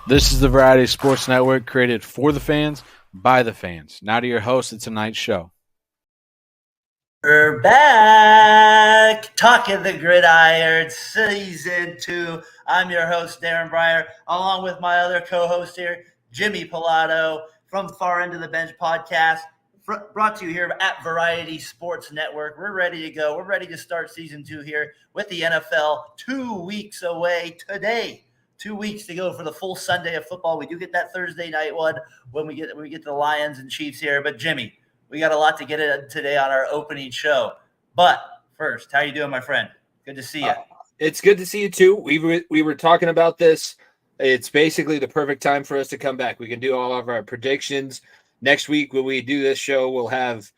This is the Variety Sports Network, created for the fans, by the fans. Now to your host of tonight's show. We're back, Talkin the Gridiron, Season 2. I'm your host, Daren Breyer, along with my other co-host here, Jimmy Pallato, from Far End of the Bench podcast, brought to you here at Variety Sports Network. We're ready to go. We're ready to start Season 2 here with the NFL 2 weeks away today. 2 weeks to go for the full Sunday of football. We do get that Thursday night one when we get to the Lions and Chiefs here. But Jimmy, we got a lot to get in today on our opening show. But first, how you doing, my friend? Good to see you. It's good to see you too. We were talking about this. It's basically the perfect time for us to come back. We can do all of our predictions. Next week when we do this show, we'll have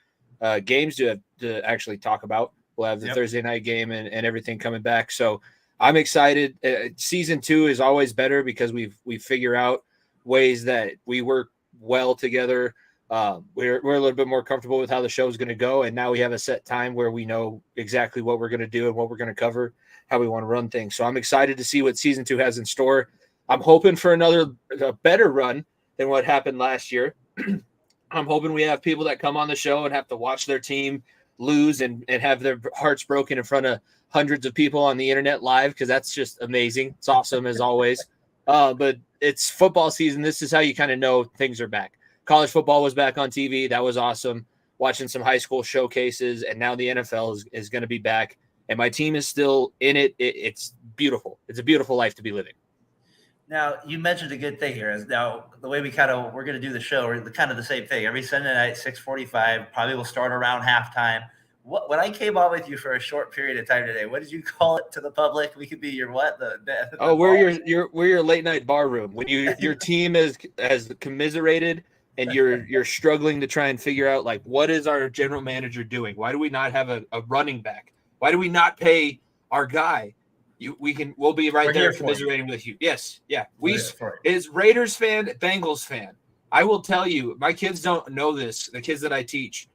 games to actually talk about. We'll have the Thursday night game and everything coming back. So I'm excited. Season 2 is always better because we figure out ways that we work well together. We're a little bit more comfortable with how the show is going to go, and now we have a set time where we know exactly what we're going to do and what we're going to cover, how we want to run things. So I'm excited to see what Season 2 has in store. I'm hoping for a better run than what happened last year. I'm hoping we have people that come on the show and have to watch their team lose and have their hearts broken in front of hundreds of people on the internet live, because that's just amazing. It's awesome as always. But it's football season. This is how you kind of know things are back. College football was back on TV. That was awesome. Watching some high school showcases, and now the NFL is going to be back. And my team is still in it. It's beautiful. It's a beautiful life to be living. Now, you mentioned a good thing here. Now, the way we're going to do the show, we're kind of the same thing. Every Sunday night, 6:45, probably we'll start around halftime. When I came on with you for a short period of time today, what did you call it to the public? We could be your what? We're your late night bar room. When your team has commiserated and you're struggling to try and figure out, like, what is our general manager doing? Why do we not have a running back? Why do we not pay our guy? We'll be right there commiserating with you. Yes, yeah. Is Raiders fan, Bengals fan. I will tell you, my kids don't know this. The kids that I teach,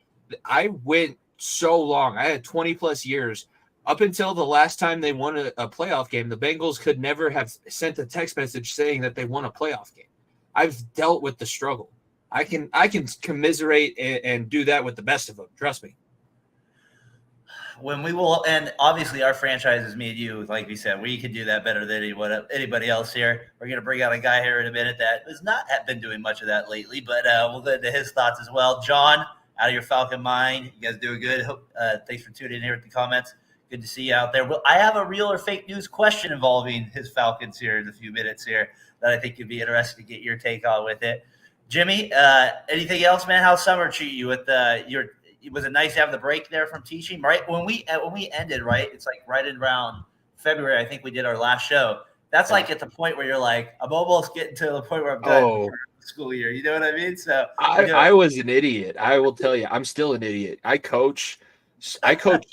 I went so long. I had 20 plus years up until the last time they won a playoff game. The Bengals could never have sent a text message saying that they won a playoff game. I've dealt with the struggle. I can commiserate and do that with the best of them. Trust me. When we will, and obviously our franchise is me and you, like we said, we can do that better than anybody else here. We're going to bring out a guy here in a minute that has not been doing much of that lately, but we'll go into his thoughts as well. John, out of your Falcon mind, you guys doing good. Thanks for tuning in here with the comments. Good to see you out there. Well, I have a real or fake news question involving his Falcons here in a few minutes here that I think you'd be interested to get your take on with it. Jimmy, anything else, man? How's summer treat you with was it nice to have the break there from teaching? Right when we ended, right? It's like right around February. I think we did our last show. That's like at the point where you're like, I'm almost getting to the point where I'm done for the school year. You know what I mean? So I was an idiot. I will tell you, I'm still an idiot. I coach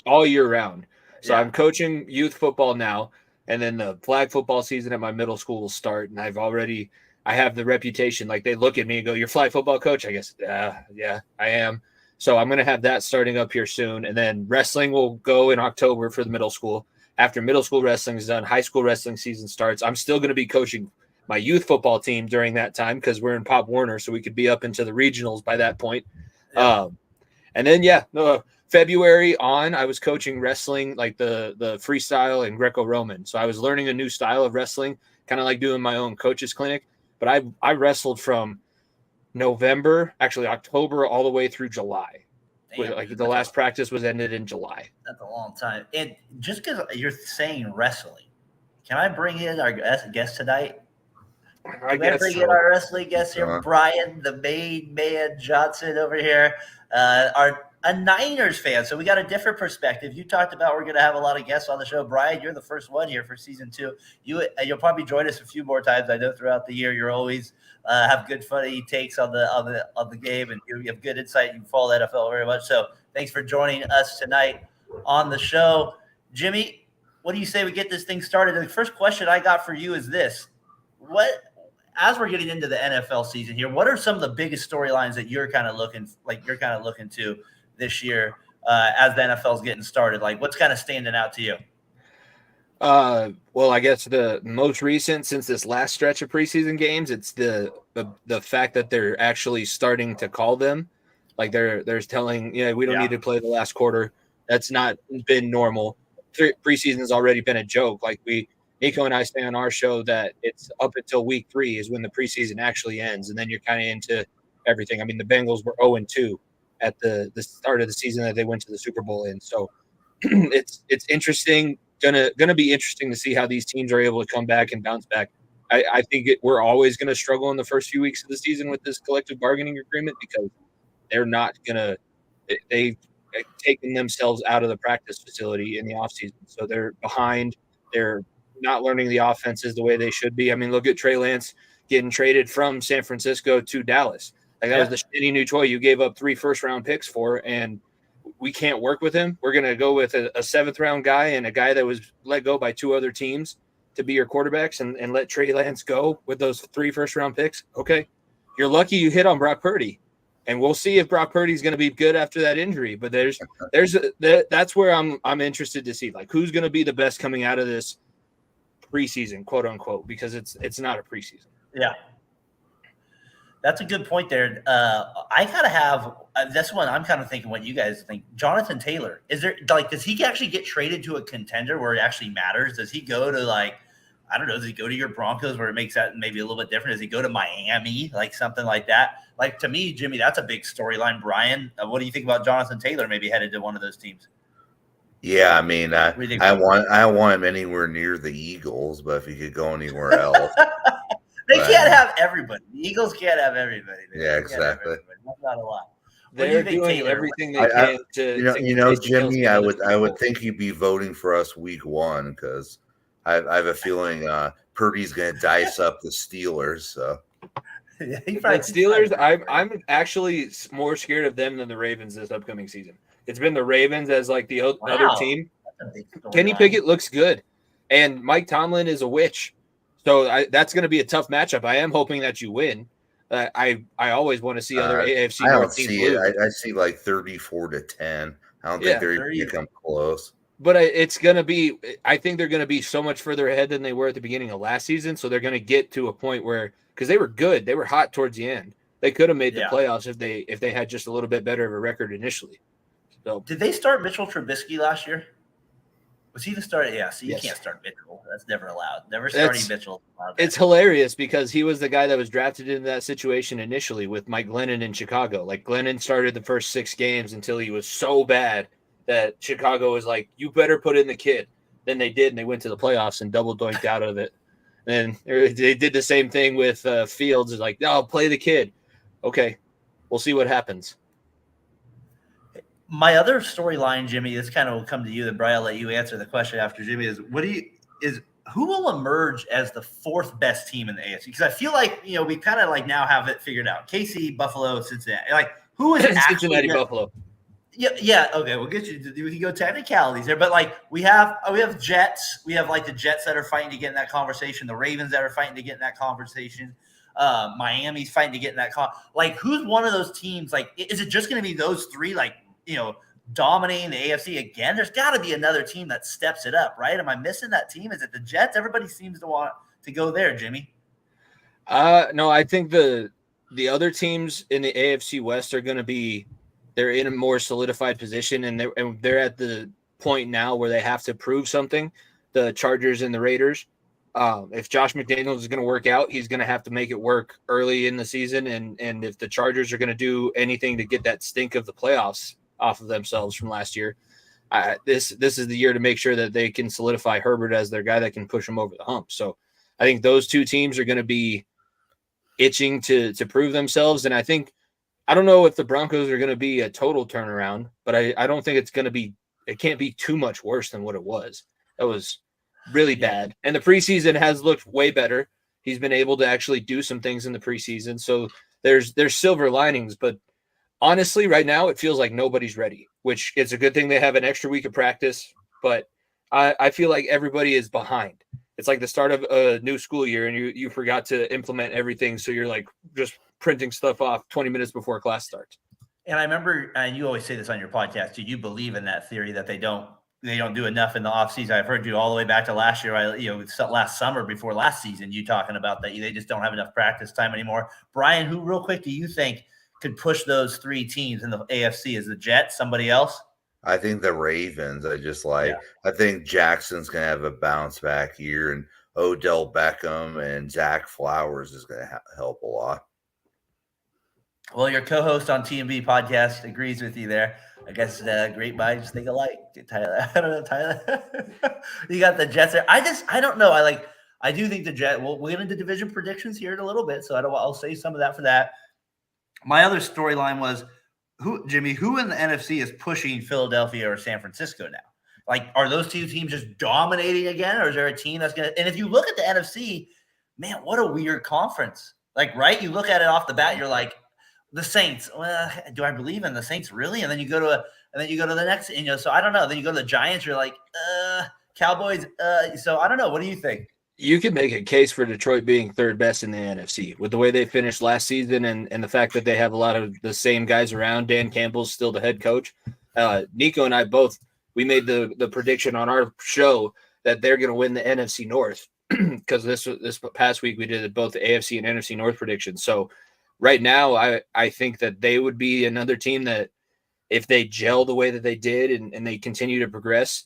all year round. So I'm coaching youth football now, and then the flag football season at my middle school will start. And I have the reputation. Like, they look at me and go, "You're a flag football coach?" I guess, yeah, I am. So I'm going to have that starting up here soon. And then wrestling will go in October for the middle school. After middle school wrestling is done, high school wrestling season starts. I'm still going to be coaching my youth football team during that time because we're in Pop Warner, so we could be up into the regionals by that point. Yeah. And then, February on, I was coaching wrestling, like the freestyle and Greco-Roman. So I was learning a new style of wrestling, kind of like doing my own coaches clinic. But I wrestled from October all the way through July. Damn, the last practice was ended in July. That's a long time. And just because you're saying wrestling, can I bring in our guest tonight? In our wrestling guest here, Brian, the main man Johnson over here, a Niners fan. So we got a different perspective. You talked about we're going to have a lot of guests on the show. Brian, you're the first one here for season 2. You'll probably join us a few more times. I know throughout the year you're always have good funny takes on the game, and you have good insight. You follow the NFL very much. So thanks for joining us tonight on the show. Jimmy, what do you say we get this thing started? And the first question I got for you is this: as we're getting into the NFL season here, what are some of the biggest storylines that you're kind of looking to this year as the NFL is getting started? Like, what's kind of standing out to you? Well, I guess the most recent since this last stretch of preseason games, it's the fact that they're actually starting to call them. Like they're telling, we don't need to play the last quarter. That's not been normal. Preseason has already been a joke. Like Nico and I say on our show that it's up until week 3 is when the preseason actually ends, and then you're kind of into everything. I mean, the Bengals were 0-2 at the start of the season that they went to the Super Bowl in. So it's interesting. Gonna be interesting to see how these teams are able to come back and bounce back. I think we're always going to struggle in the first few weeks of the season with this collective bargaining agreement because they're not going to – they've taken themselves out of the practice facility in the offseason. So they're behind. They're not learning the offenses the way they should be. I mean, look at Trey Lance getting traded from San Francisco to Dallas. Like that was the shitty new toy you gave up 3 first-round picks for, and we can't work with him. We're going to go with a 7th-round guy and a guy that was let go by 2 other teams to be your quarterbacks and let Trey Lance go with those 3 first-round picks. Okay, you're lucky you hit on Brock Purdy, and we'll see if Brock Purdy's going to be good after that injury. But that's where I'm interested to see, like, who's going to be the best coming out of this preseason, quote unquote, because it's not a preseason. Yeah. That's a good point there. I kind of have that's one I'm kind of thinking what you guys think. Jonathan Taylor, does he actually get traded to a contender where it actually matters? Does he go to I don't know, does he go to your Broncos where it makes that maybe a little bit different? Does he go to Miami, like something like that? Like to me, Jimmy, that's a big storyline. Brian, what do you think about Jonathan Taylor maybe headed to one of those teams? Yeah, I mean, I want him anywhere near the Eagles, but if he could go anywhere else. They can't have everybody. The Eagles can't have everybody. Yeah, exactly. That's not a lot. They're doing everything they can to Jimmy, I would think you'd be voting for us week 1 because I have a feeling Purdy's going to dice up the Steelers. So the Steelers, I'm actually more scared of them than the Ravens this upcoming season. It's been the Ravens as like the other team. Kenny Pickett looks good, and Mike Tomlin is a witch. So that's going to be a tough matchup. I am hoping that you win. I always want to see other AFC North teams lose. I see like 34-10. I don't think they're going to come close. But it's going to be – I think they're going to be so much further ahead than they were at the beginning of last season. So they're going to get to a point where – because they were good. They were hot towards the end. They could have made the playoffs if they had just a little bit better of a record initially. So did they start Mitchell Trubisky last year? Was he the starter? Yeah, so you can't start Mitchell. That's never allowed. Never starting Mitchell. It's hilarious because he was the guy that was drafted into that situation initially with Mike Glennon in Chicago. Like Glennon started the first 6 games until he was so bad that Chicago was like, you better put in the kid. Then they did, and they went to the playoffs and double doinked out of it. And they did the same thing with Fields. It's like, no, play the kid. Okay, we'll see what happens. My other storyline, Jimmy, this kind of will come to you, and Brian, I'll let you answer the question after Jimmy, is who will emerge as the 4th best team in the AFC? Because I feel like, we kind of like now have it figured out. KC, Buffalo, Cincinnati. Like, who is Cincinnati, Buffalo? Yeah. Okay, we'll get you. We can go technicalities there, but like we have Jets. We have like the Jets that are fighting to get in that conversation. The Ravens that are fighting to get in that conversation. Miami's fighting to get in that like, who's one of those teams? Like, is it just going to be those 3? Like, dominating the AFC again? There's got to be another team that steps it up, right? Am I missing that team? Is it the Jets? Everybody seems to want to go there, Jimmy. No, I think the other teams in the AFC West are going to be they're in a more solidified position, and they're at the point now where they have to prove something. The Chargers and the Raiders. If Josh McDaniels is going to work out, he's going to have to make it work early in the season, and if the Chargers are going to do anything to get that stink of the playoffs off of themselves from last year, this is the year to make sure that they can solidify Herbert as their guy that can push them over the hump. So I think those 2 teams are going to be itching to prove themselves. And I don't know if the Broncos are going to be a total turnaround, but I don't think it can't be too much worse than what it was. That was really bad. And the preseason has looked way better. He's been able to actually do some things in the preseason. So there's silver linings, but honestly, right now, it feels like nobody's ready, which it's a good thing they have an extra week of practice, but I feel like everybody is behind. It's like the start of a new school year, and you forgot to implement everything, so you're like just printing stuff off 20 minutes before class starts. And I remember, and you always say this on your podcast, do you believe in that theory that they don't they don't do enough in the offseason. I've heard you all the way back to last year. Last summer before last season, you talking about that they just don't have enough practice time anymore. Brian, who real quick do you think could push those three teams in the AFC? Is the Jets, somebody else? I think the Ravens. I think Jackson's going to have a bounce back year, and Odell Beckham and Zach Flowers is going to help a lot. Well, your co-host on TMB podcast agrees with you there. I guess great minds think alike. Tyler, I don't know, Tyler. You got the Jets there. I don't know. I do think the Jets. We'll get into division predictions here in a little bit, so I'll say some of that for that. My other storyline was who in the NFC is pushing Philadelphia or San Francisco now? Like, are those two teams just dominating again, or is there a team that's going to – and if you look at the NFC, man, what a weird conference. Like, right? You look at it off the bat, you're like, the Saints, well, do I believe in the Saints really? And then you go to the next, so I don't know. Then you go to the Giants, you're like, Cowboys. So I don't know. What do you think? You could make a case for Detroit being third best in the NFC with the way they finished last season and the fact that they have a lot of the same guys around. Dan Campbell's still the head coach. Nico and I we made the prediction on our show that they're going to win the NFC North because this past week we did both the AFC and NFC North predictions. So right now, I think that they would be another team that if they gel the way that they did and they continue to progress,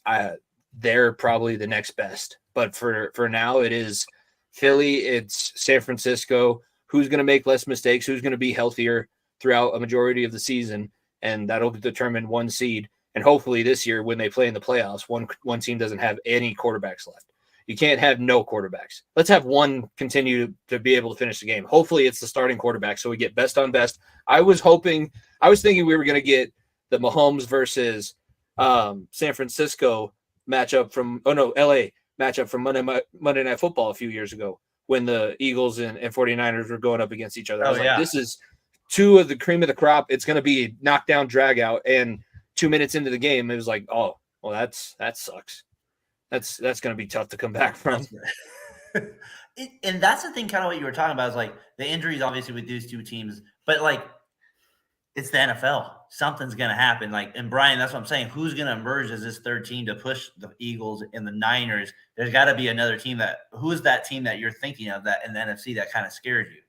they're probably the next best. But for now, it is Philly, it's San Francisco. Who's going to make less mistakes? Who's going to be healthier throughout a majority of the season? And that'll determine one seed. And hopefully this year when they play in the playoffs, one team doesn't have any quarterbacks left. You can't have no quarterbacks. Let's have one continue to be able to finish the game. Hopefully it's the starting quarterback so we get best on best. I was thinking we were going to get the Mahomes versus San Francisco matchup LA matchup from Monday Night Football a few years ago when the Eagles and 49ers were going up against each other. I was like, this is two of the cream of the crop. It's going to be a knockdown drag out. And 2 minutes into the game, it was like, oh, well, that sucks. That's going to be tough to come back from. And that's the thing, kind of what you were talking about is like the injuries, obviously, with these two teams, but like it's the NFL. Something's going to happen. Like, and Brian, that's what I'm saying. Who's going to emerge as this third team to push the Eagles and the Niners? There's got to be another team who is that team that you're thinking of that in the NFC that kind of scares you?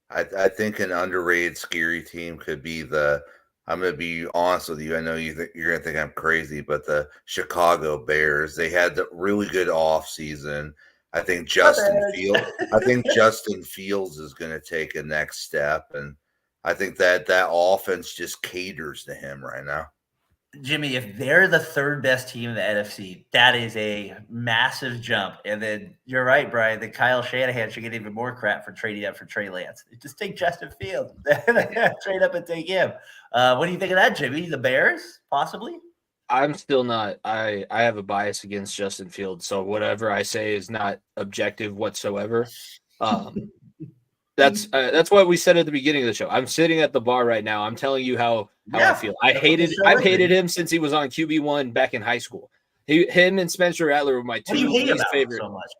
I think an underrated scary team could be I'm going to be honest with you. I know you're going to think I'm crazy, but the Chicago Bears, they had the really good off season. I think Justin Fields is going to take a next step. And I think that offense just caters to him right now. Jimmy, if they're the third best team in the NFC, that is a massive jump. And then you're right, Brian, that Kyle Shanahan should get even more crap for trading up for Trey Lance. Just take Justin Fields. Trade up and take him. What do you think of that, Jimmy? The Bears, possibly? I'm still not. I have a bias against Justin Fields, so whatever I say is not objective whatsoever. That's what we said at the beginning of the show. I'm sitting at the bar right now. I'm telling you how I feel. I've hated him since he was on QB1 back in high school. Him and Spencer Rattler were my two least favorite. So much?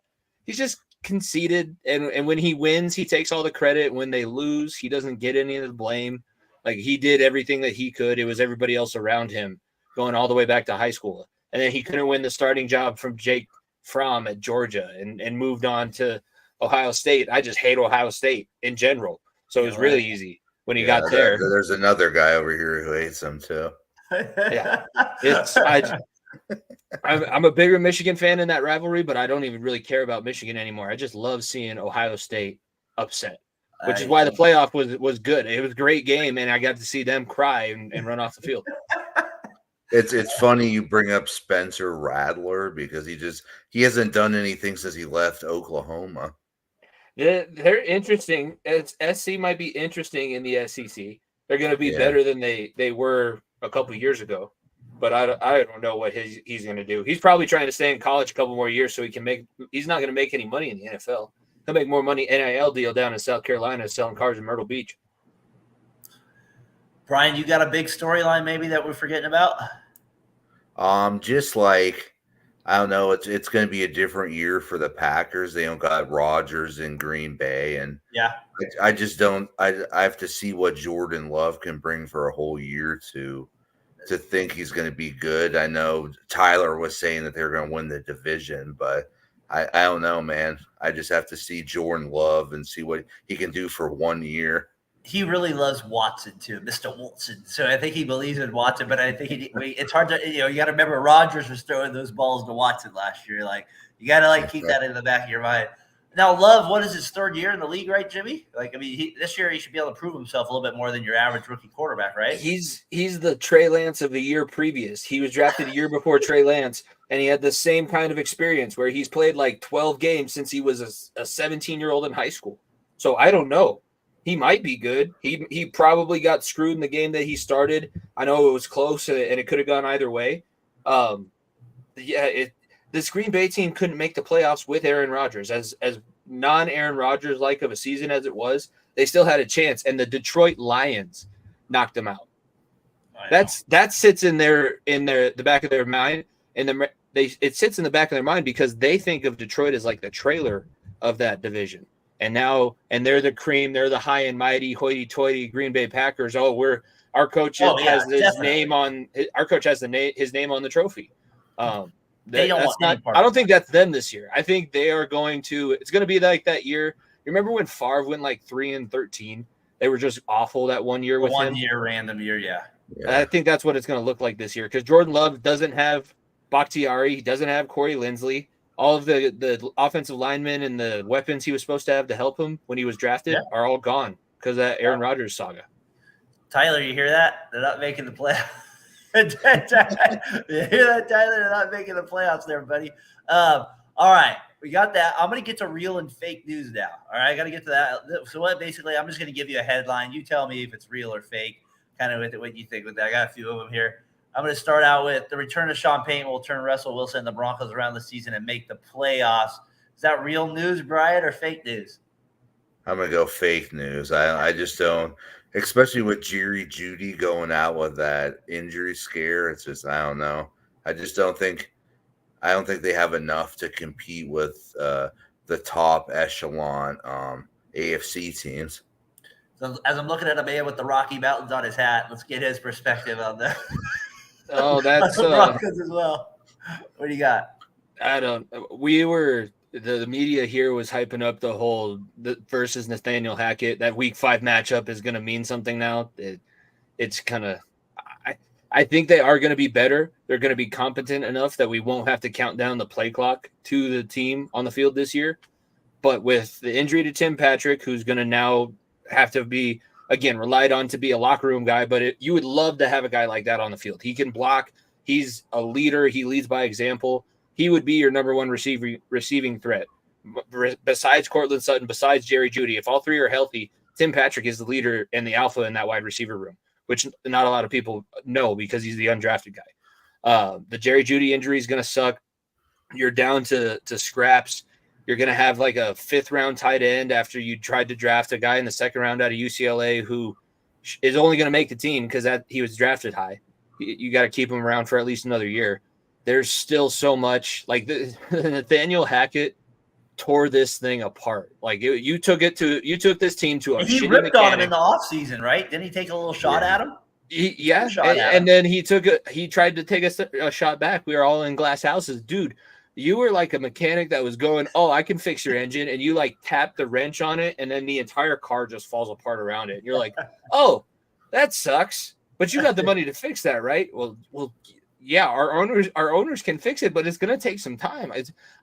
He's just conceited, and when he wins, he takes all the credit. When they lose, he doesn't get any of the blame. Like, he did everything that he could. It was everybody else around him going all the way back to high school. And then he couldn't win the starting job from Jake Fromm at Georgia and moved on to Ohio State. I just hate Ohio State in general. So it was really easy when he got there. There's another guy over here who hates him too. Yeah. I'm a bigger Michigan fan in that rivalry, but I don't even really care about Michigan anymore. I just love seeing Ohio State upset, which is why the playoff was good. It was a great game, and I got to see them cry and run off the field. It's funny you bring up Spencer Rattler because he hasn't done anything since he left Oklahoma. Yeah, they're interesting. SC might be interesting in the SEC. They're going to be better than they were a couple of years ago. But I don't know what he's going to do. He's probably trying to stay in college a couple more years so he's not going to make any money in the NFL. He'll make more money NIL deal down in South Carolina selling cars in Myrtle Beach. Brian, you got a big storyline maybe that we're forgetting about? Just like, I don't know, it's going to be a different year for the Packers. They don't got Rodgers in Green Bay, and I just don't. I have to see what Jordan Love can bring for a whole year to to think he's going to be good. I know Tyler was saying that they're going to win the division, but I don't know, man. I just have to see Jordan Love and see what he can do for 1 year. He really loves Watson too, Mr. Watson. So I think he believes in Watson, but I think it's hard to, you got to remember Rodgers was throwing those balls to Watson last year. Like, you got to keep that in the back of your mind. Now, Love, what is his third year in the league, right, Jimmy? This year he should be able to prove himself a little bit more than your average rookie quarterback, right? He's the Trey Lance of the year previous. He was drafted a year before Trey Lance, and he had the same kind of experience where he's played like 12 games since he was a 17-year-old in high school. So I don't know. He might be good. He probably got screwed in the game that he started. I know it was close, and it could have gone either way. This Green Bay team couldn't make the playoffs with Aaron Rodgers. As non-Aaron Rodgers like of a season as it was, they still had a chance, and the Detroit Lions knocked them out. That sits in the back of their mind, and it sits in the back of their mind because they think of Detroit as like the trailer of that division. And they're the cream, they're the high and mighty, hoity-toity Green Bay Packers. Our coach has his name on his name on the trophy. They don't want any part. I don't think that's them this year. I think they are going to. It's going to be like that year. You remember when Favre went like 3-13? They were just awful that 1 year with him. 1 year, random year, yeah. I think that's what it's going to look like this year because Jordan Love doesn't have Bakhtiari. He doesn't have Corey Linsley. All of the offensive linemen and the weapons he was supposed to have to help him when he was drafted are all gone because of that Aaron Rodgers saga. Tyler, you hear that? They're not making the playoffs. You hear that, Tyler? They're not making the playoffs there, buddy. All right. We got that. I'm going to get to real and fake news now. All right. I got to get to that. So basically, I'm just going to give you a headline. You tell me if it's real or fake, kind of with what you think with that. I got a few of them here. I'm going to start out with the return of Sean Payton will turn Russell Wilson and the Broncos around the season and make the playoffs. Is that real news, Brian, or fake news? I'm going to go fake news. I just don't, especially with Jerry Jeudy going out with that injury scare. It's just, I don't know. I don't think they have enough to compete with the top echelon AFC teams. So as I'm looking at a man with the Rocky Mountains on his hat, let's get his perspective on that. Oh, that's the Broncos as well. What do you got? The media here was hyping up the whole versus Nathaniel Hackett. That week 5 matchup is going to mean something now. It's kind of, I think they are going to be better. They're going to be competent enough that we won't have to count down the play clock to the team on the field this year. But with the injury to Tim Patrick, who's going to now have to be, again, relied on to be a locker room guy, but you would love to have a guy like that on the field. He can block. He's a leader. He leads by example. He would be your number one receiving threat. Besides Cortland Sutton, besides Jerry Jeudy, if all three are healthy, Tim Patrick is the leader and the alpha in that wide receiver room, which not a lot of people know because he's the undrafted guy. The Jerry Jeudy injury is going to suck. You're down to scraps. You're going to have like a 5th-round tight end after you tried to draft a guy in the 2nd round out of UCLA who is only going to make the team because he was drafted high. You got to keep him around for at least another year. There's still so much. Like Nathaniel Hackett tore this thing apart. Like you took this team to a. He ripped on him in the offseason, right? Didn't he take a little shot at him? And then he tried to take a shot back. We were all in glass houses, dude. You were like a mechanic that was going, oh, I can fix your engine, and you like tap the wrench on it, and then the entire car just falls apart around it. And you're like, oh, that sucks. But you got the money to fix that, right? Well, yeah, our owners can fix it, but it's going to take some time.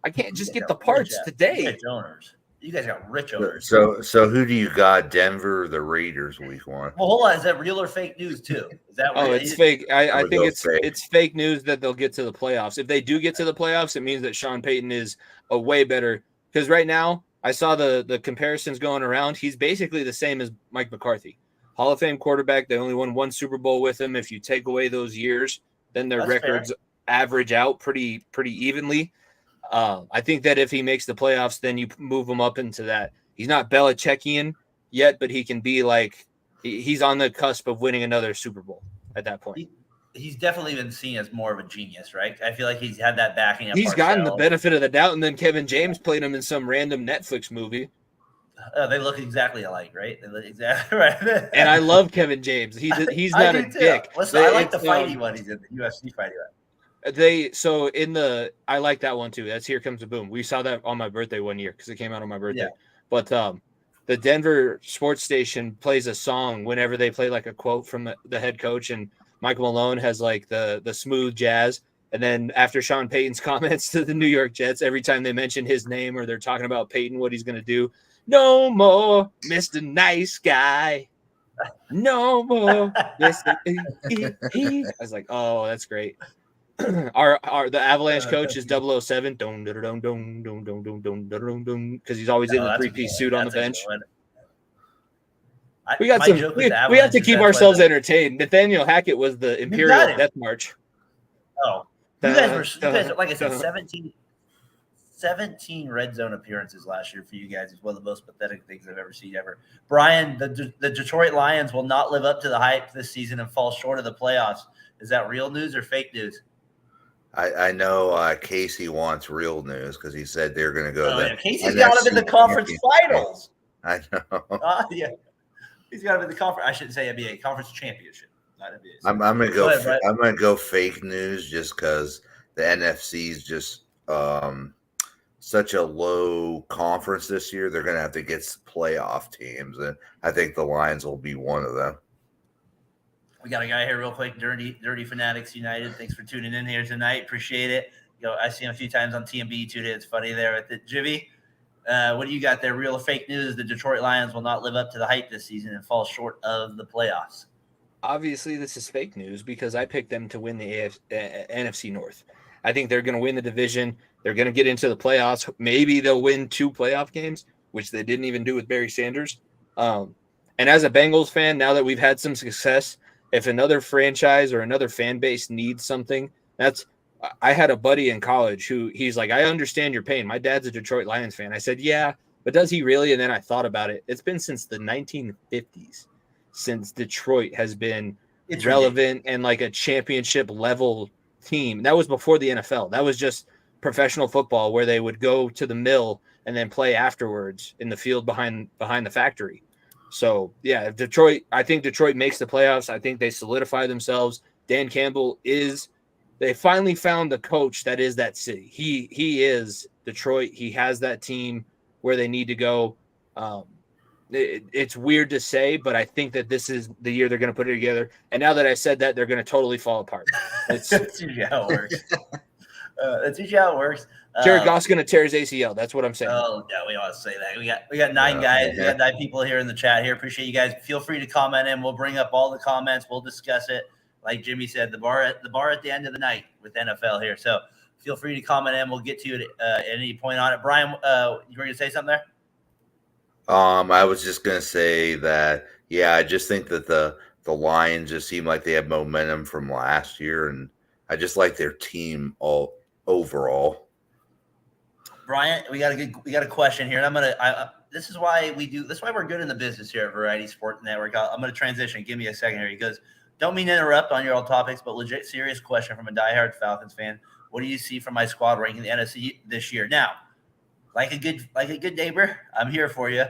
I can't just get the parts today. Rich owners. You guys got rich owners. So who do you got? Denver or the Raiders week 1? Well, hold on. Is that real or fake news too? Is that? It's fake. I think it's fake news that they'll get to the playoffs. If they do get to the playoffs, it means that Sean Payton is a way better. Because right now, I saw the comparisons going around. He's basically the same as Mike McCarthy, Hall of Fame quarterback. They only won 1 Super Bowl with him. If you take away those years, then their records average out pretty evenly. I think that if he makes the playoffs, then you move him up into that. He's not Belichickian yet, but he can be like he's on the cusp of winning another Super Bowl at that point. He's definitely been seen as more of a genius, right? I feel like he's had that backing up. He's gotten the benefit of the doubt, and then Kevin James played him in some random Netflix movie. They look exactly alike, right? They look exactly right. And I love Kevin James. He's not a dick. Listen, I like the fighty one. He's in the UFC fighty one. I like that one too. That's Here Comes the Boom. We saw that on my birthday one year because it came out on my birthday. Yeah. But the Denver sports station plays a song whenever they play like a quote from the head coach, and Michael Malone has like the smooth jazz. And then after Sean Payton's comments to the New York Jets, every time they mention his name or they're talking about Payton, what he's going to do, no more Mr. Nice Guy. No more Mr. I was like, oh, that's great. The Avalanche coach is 007 because he's always in the three-piece suit on the bench. We have to keep ourselves entertained. Nathaniel Hackett was the Imperial Death March. Oh, you guys, like I said, 17 red zone appearances last year for you guys is one of the most pathetic things I've ever seen ever. Brian, the Detroit Lions will not live up to the hype this season and fall short of the playoffs. Is that real news or fake news? I know Casey wants real news because he said they're going to go. Casey's got him in the conference finals. I know. Yeah, he's got him in the conference. I shouldn't say NBA conference championship. Not NBA. I'm going to go. I'm going to go fake news just because the NFC is just such a low conference this year. They're going to have to get playoff teams, and I think the Lions will be one of them. We got a guy here real quick, Dirty Fanatics United. Thanks for tuning in here tonight. Appreciate it. I see him a few times on TMB today. It's funny there at the Jivvy. What do you got there? Real or fake news? The Detroit Lions will not live up to the hype this season and fall short of the playoffs. Obviously, this is fake news because I picked them to win the NFC North. I think they're going to win the division. They're going to get into the playoffs. Maybe they'll win 2 playoff games, which they didn't even do with Barry Sanders. And as a Bengals fan, now that we've had some success, if another franchise or another fan base needs something, I had a buddy in college who he's like, I understand your pain. My dad's a Detroit Lions fan. I said, yeah, but does he really? And then I thought about it. It's been since the 1950s since Detroit has been relevant and like a championship level team. That was before the NFL. That was just professional football where they would go to the mill and then play afterwards in the field behind the factory. So, yeah, I think Detroit makes the playoffs. I think they solidify themselves. Dan Campbell they finally found the coach that is that city. He is Detroit. He has that team where they need to go. It's weird to say, but I think that this is the year they're going to put it together. And now that I said that, they're going to totally fall apart. That's usually how it works. Jared Goff's going to tear his ACL. That's what I'm saying. Oh, yeah, we always say that. We got 9 guys. We got 9 people here in the chat here. Appreciate you guys. Feel free to comment in. We'll bring up all the comments. We'll discuss it. Like Jimmy said, the bar at the end of the night with NFL here. So feel free to comment in. We'll get to it at any point on it. Brian, you were going to say something there? I was just going to say that, yeah, I just think that the Lions just seem like they have momentum from last year, and I just like their team overall. Brian, we got a question here, and this is why we're good in the business here at Variety Sports Network. I'm going to transition. Give me a second here. He goes, don't mean to interrupt on your old topics, but legit serious question from a diehard Falcons fan. What do you see from my squad ranking the NFC this year? Now, like a good neighbor, I'm here for you.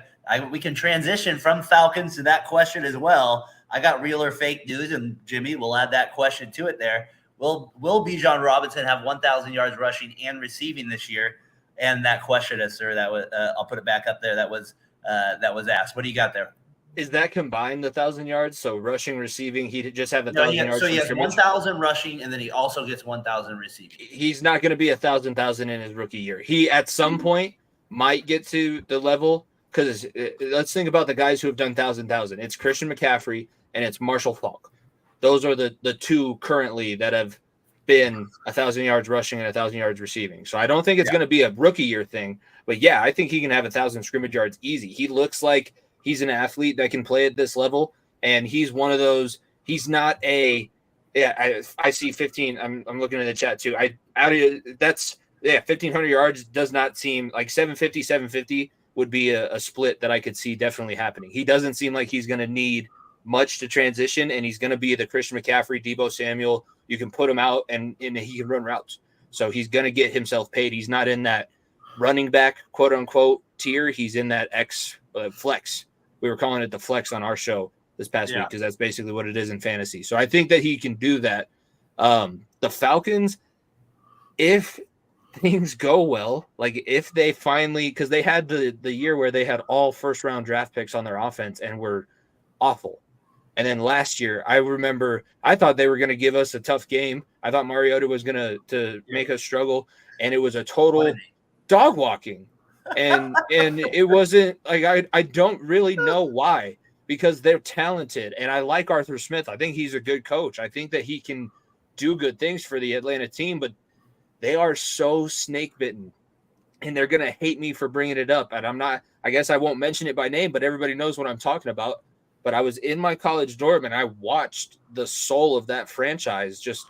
We can transition from Falcons to that question as well. I got real or fake news, and Jimmy will add that question to it there. Will Bijan Robinson have 1,000 yards rushing and receiving this year? And that question is, sir, that was I'll put it back up there. That was asked. What do you got there? Is that combined, the 1,000 yards? So rushing, receiving, he just have 1,000 yards. So he has 1,000 rushing, and then he also gets 1,000 receiving. He's not going to be 1,000 in his rookie year. He at some point might get to the level, because let's think about the guys who have done 1,000. It's Christian McCaffrey and it's Marshall Faulk. Those are the 2 currently that have been 1,000 yards rushing and 1,000 yards receiving. So I don't think it's going to be a rookie year thing. But yeah, I think he can have 1,000 scrimmage yards easy. He looks like he's an athlete that can play at this level, and he's one of those. He's not I see 15. I'm looking at the chat too. 1,500 yards does not seem like 750 would be a split that I could see definitely happening. He doesn't seem like he's going to need much to transition, and he's going to be the Christian McCaffrey, Deebo Samuel. You can put him out, and he can run routes. So he's going to get himself paid. He's not in that running back, quote unquote, tier. He's in that flex. We were calling it the flex on our show this past week because that's basically what it is in fantasy. So I think that he can do that. The Falcons, if things go well, like if they finally, because they had the year where they had all first round draft picks on their offense and were awful. And then last year, I remember I thought they were going to give us a tough game. I thought Mariota was going to make us struggle, and it was a total dog walking. And it wasn't like I don't really know why, because they're talented, and I like Arthur Smith. I think he's a good coach. I think that he can do good things for the Atlanta team, but they are so snake bitten, and they're going to hate me for bringing it up. And I guess I won't mention it by name, but everybody knows what I'm talking about. But I was in my college dorm and I watched the soul of that franchise just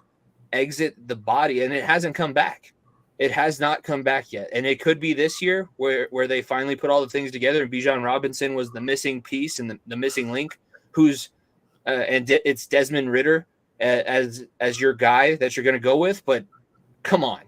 exit the body, and it hasn't come back. It has not come back yet. And it could be this year where they finally put all the things together, and Bijan Robinson was the missing piece and the missing link, it's Desmond Ridder as your guy that you're going to go with. But come on.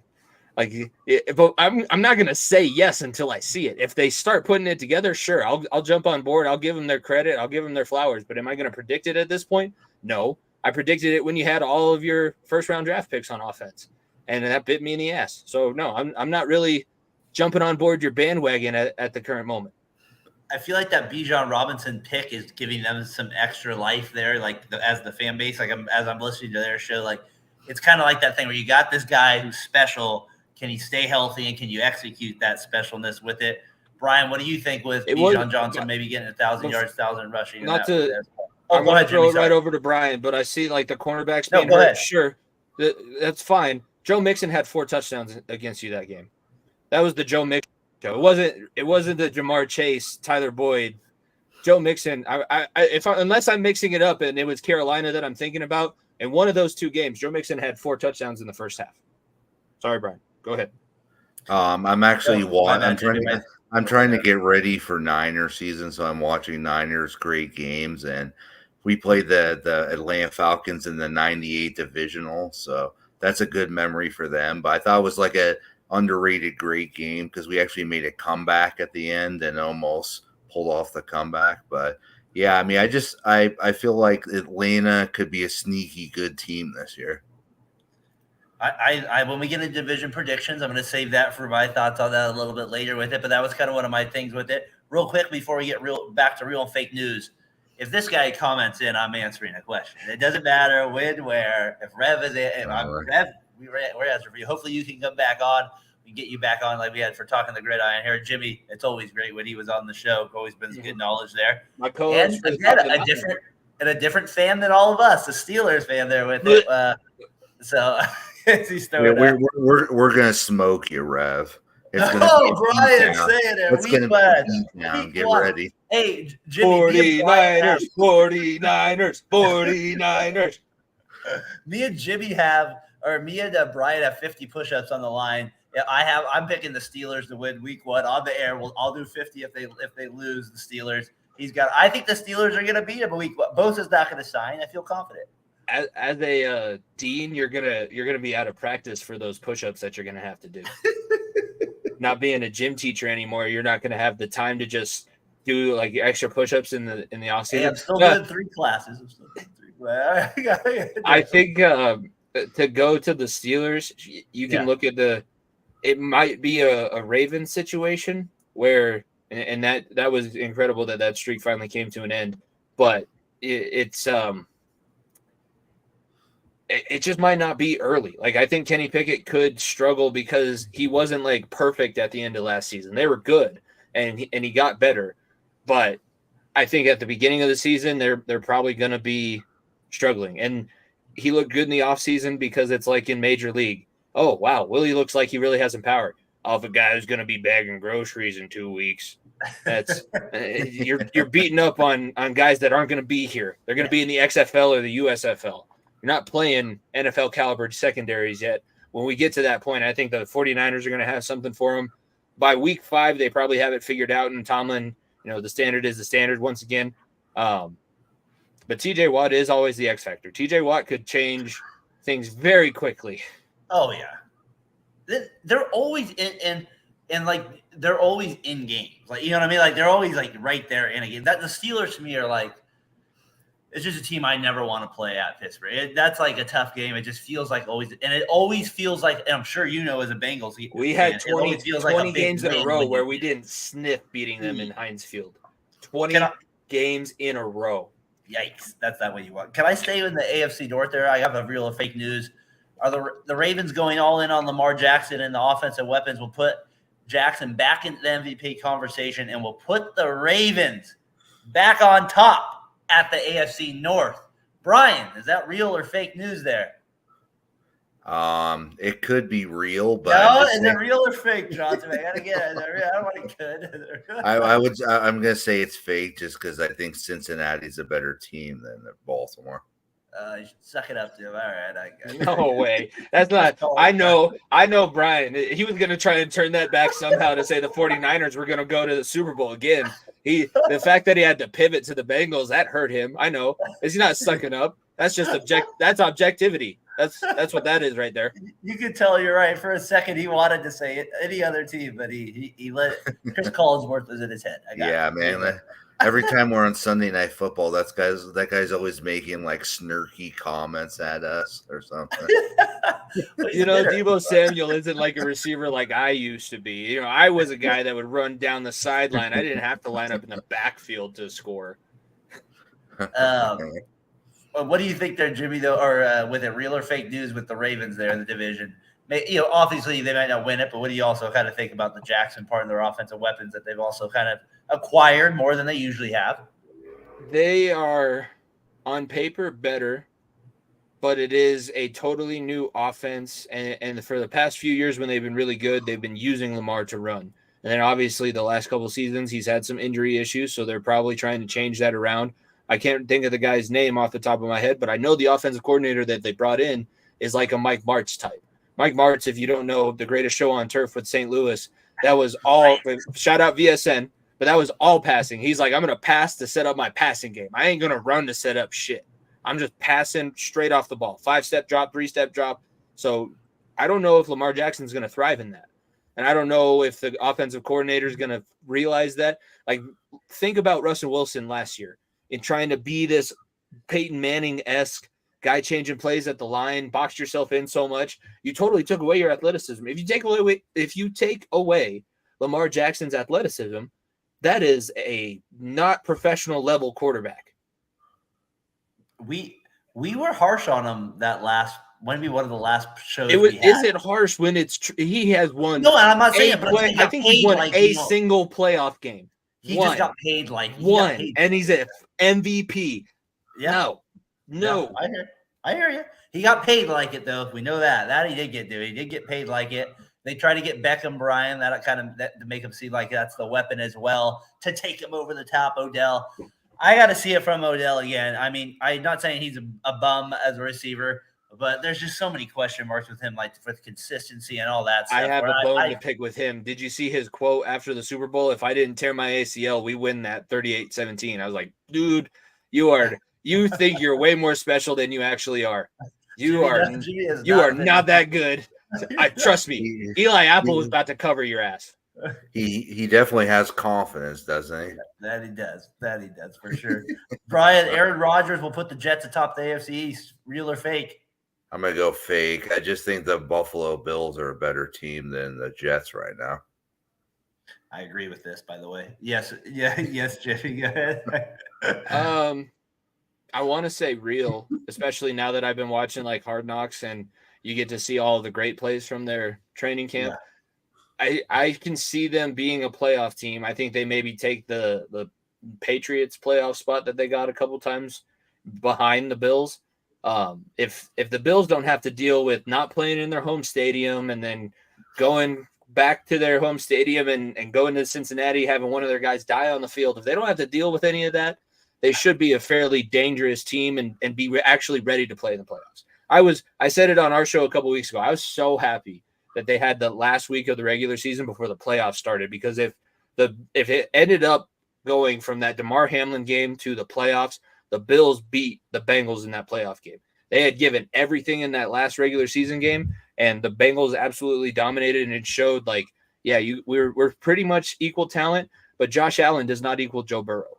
But I'm not going to say yes until I see it. If they start putting it together, sure, I'll jump on board. I'll give them their credit. I'll give them their flowers. But am I going to predict it at this point? No. I predicted it when you had all of your first round draft picks on offense, and that bit me in the ass. So no, I'm not really jumping on board your bandwagon at the current moment. I feel like that Bijan Robinson pick is giving them some extra life there, as the fan base. As I'm listening to their show, it's kind of like that thing where you got this guy who's special. Can he stay healthy, and can you execute that specialness with it? Brian, what do you think with Bijan Johnson maybe getting 1,000 yards, 1,000 rushing? I'm going to throw it right over to Brian, but I see the cornerbacks being hurt. Sure, that's fine. Joe Mixon had 4 touchdowns against you that game. That was the Joe Mixon show. It wasn't the Jamar Chase, Tyler Boyd. Joe Mixon. Unless I'm mixing it up and it was Carolina that I'm thinking about, in one of those 2 games, Joe Mixon had 4 touchdowns in the first half. Sorry, Brian. Go ahead. I'm actually I'm trying to get ready for Niner season, so I'm watching Niners great games, and we played the Atlanta Falcons in the '98 divisional, so that's a good memory for them. But I thought it was like a underrated great game because we actually made a comeback at the end and almost pulled off the comeback. But yeah, I mean, I feel like Atlanta could be a sneaky good team this year. I when we get into division predictions, I'm going to save that for my thoughts on that a little bit later with it. But that was kind of one of my things with it. Real quick before we get back to real and fake news, if this guy comments in, I'm answering a question. It doesn't matter when, where. If Rev is it, we're answering for you. Hopefully you can come back on. We get you back on like we had for Talking the Gridiron here. Jimmy, it's always great when he was on the show. Always been some good knowledge there. My co-host, and again, a different fan than all of us, a Steelers fan there with it. So. We're gonna smoke you, Rev. Brian, saying it. It's gonna be down. Get ready. Hey, Jimmy, 49ers. Me and Brian have 50 push-ups on the line. Yeah, I'm picking the Steelers to win week 1 on the air. I'll do 50 if they lose the Steelers. I think the Steelers are gonna beat him a week 1. Bosa's not gonna sign. I feel confident. As a dean, you're gonna be out of practice for those push-ups that you're gonna have to do. Not being a gym teacher anymore, you're not gonna have the time to just do extra push-ups in the off season. Hey, I'm still doing 3 classes. I think to go to the Steelers, you can look at it might be a Ravens situation where, and that was incredible that streak finally came to an end, but it just might not be early. I think Kenny Pickett could struggle because he wasn't perfect at the end of last season. They were good and he got better, but I think at the beginning of the season, they're probably going to be struggling. And he looked good in the offseason because it's like in Major League. Oh, wow, Willie looks like he really has some power. Off a guy who's going to be bagging groceries in 2 weeks. That's you're beating up on guys that aren't going to be here. They're going to be in the XFL or the USFL. You're not playing NFL caliber secondaries yet. When we get to that point, I think the 49ers are going to have something for them. By week 5, they probably have it figured out. And Tomlin, the standard is the standard once again. But TJ Watt is always the X factor. TJ Watt could change things very quickly. Oh, yeah. They're always in. and like they're always in games. Like, you know what I mean? Like they're always like right there in a game. That the Steelers to me are like, it's just a team I never want to play at Pittsburgh. That's like a tough game. It just feels like always, and it always feels like, and I'm sure you know as a Bengals, we had 20 games in a row where we didn't sniff beating them in Heinz Field. 20 games in a row. Yikes. That's not what you want. Can I stay in the AFC North there? I have a real or fake news. Are the Ravens going all in on Lamar Jackson and the offensive weapons will put Jackson back into the MVP conversation and will put the Ravens back on top at the AFC North? Brian, is that real or fake news there? It could be real, but no, is it real or fake, Johnson? I gotta get it. I don't want it good. I'm gonna say it's fake just because I think Cincinnati's a better team than Baltimore. Suck it up, Jim. All right, I got it. No way. That's not. I know Brian. He was gonna try and turn that back somehow to say the 49ers were gonna go to the Super Bowl again. The fact that he had to pivot to the Bengals, that hurt him. I know. Is he not sucking up? That's just that's objectivity. That's what that is right there. You could tell you're right. For a second, he wanted to say it, any other team, but he let Chris Collinsworth was in his head. Man. Every time we're on Sunday Night Football, that guy's always making like snarky comments at us or something. Deebo Samuel isn't like a receiver like I used to be. I was a guy that would run down the sideline. I didn't have to line up in the backfield to score. What do you think there, Jimmy, though, or with it, real or fake news with the Ravens there in the division? Obviously they might not win it, but what do you also kind of think about the Jackson part of their offensive weapons that they've also kind of acquired more than they usually have? They are on paper better, but it is a totally new offense. And for the past few years when they've been really good, they've been using Lamar to run. And then obviously the last couple of seasons, he's had some injury issues. So they're probably trying to change that around. I can't think of the guy's name off the top of my head, but I know the offensive coordinator that they brought in is like a Mike Martz type. Mike Martz, if you don't know, the greatest show on turf with St. Louis, that was all – shout out VSN, but that was all passing. He's like, I'm going to pass to set up my passing game. I ain't going to run to set up shit. I'm just passing straight off the ball. 5-step drop, 3-step drop. So I don't know if Lamar Jackson's going to thrive in that. And I don't know if the offensive coordinator is going to realize that. Like, think about Russell Wilson last year in trying to be this Peyton Manning-esque guy changing plays at the line, boxed yourself in so much. You totally took away your athleticism. If you take away Lamar Jackson's athleticism, that is a not professional level quarterback. We were harsh on him that last – maybe one of the last shows. Is it harsh when he has won? No, I'm not saying. But I think he's won a single playoff game. He just got paid like one, and he's an MVP. Yeah. No. I hear you. He got paid like it though. We know that. That he did get. He did get paid like it. They try to get Beckham, Brian, that to make him seem like that's the weapon as well to take him over the top. Odell. I got to see it from Odell again. I mean, I'm not saying he's a bum as a receiver. But there's just so many question marks with him, like with consistency and all that stuff. I have a bone to pick with him. Did you see his quote after the Super Bowl? If I didn't tear my ACL, we win that 38-17. I was like, dude, you think you're way more special than you actually are. You are not that good. Trust me. Eli Apple is about to cover your ass. He definitely has confidence, doesn't he? That he does for sure. Brian, Aaron Rodgers will put the Jets atop the AFC East. Real or fake? I'm going to go fake. I just think the Buffalo Bills are a better team than the Jets right now. I agree with this, by the way. Yes, Jimmy, go ahead. I want to say real, especially now that I've been watching like Hard Knocks and you get to see all the great plays from their training camp. Yeah. I can see them being a playoff team. I think they maybe take the Patriots playoff spot that they got a couple times behind the Bills. If the Bills don't have to deal with not playing in their home stadium and then going back to their home stadium and going to Cincinnati, having one of their guys die on the field, if they don't have to deal with any of that, they should be a fairly dangerous team and be actually ready to play in the playoffs. I said it on our show a couple weeks ago. I was so happy that they had the last week of the regular season before the playoffs started, because if it ended up going from that DeMar Hamlin game to the playoffs, the Bills beat the Bengals in that playoff game. They had given everything in that last regular season game, and the Bengals absolutely dominated, and it showed like yeah, we're pretty much equal talent, but Josh Allen does not equal Joe Burrow.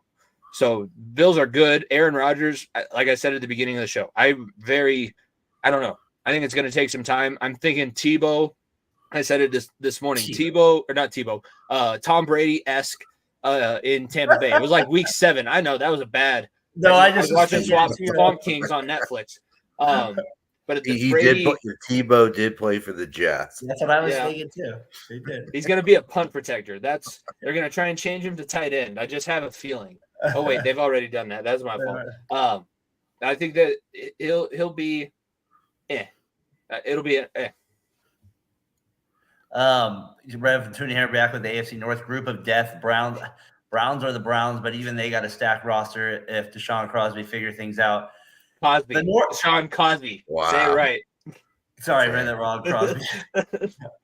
So Bills are good. Aaron Rodgers, like I said at the beginning of the show, I don't know. I think it's going to take some time. I'm thinking Tebow. I said it this morning. Tom Brady-esque in Tampa Bay. It was like week 7. I know that was a bad. No, I just was watching Swamp Kings on Netflix. But Tebow did play for the Jets. That's what I was thinking too. He did. He's going to be a punt protector. They're going to try and change him to tight end. I just have a feeling. Oh wait, they've already done that. That's my fault. I think that he'll be. It'll be. Rev from tuning here back with the AFC North group of death. Browns are the Browns, but even they got a stacked roster if Deshaun Crosby figure things out. Deshaun Crosby. Wow. Say it right. Sorry, I read that wrong. Crosby.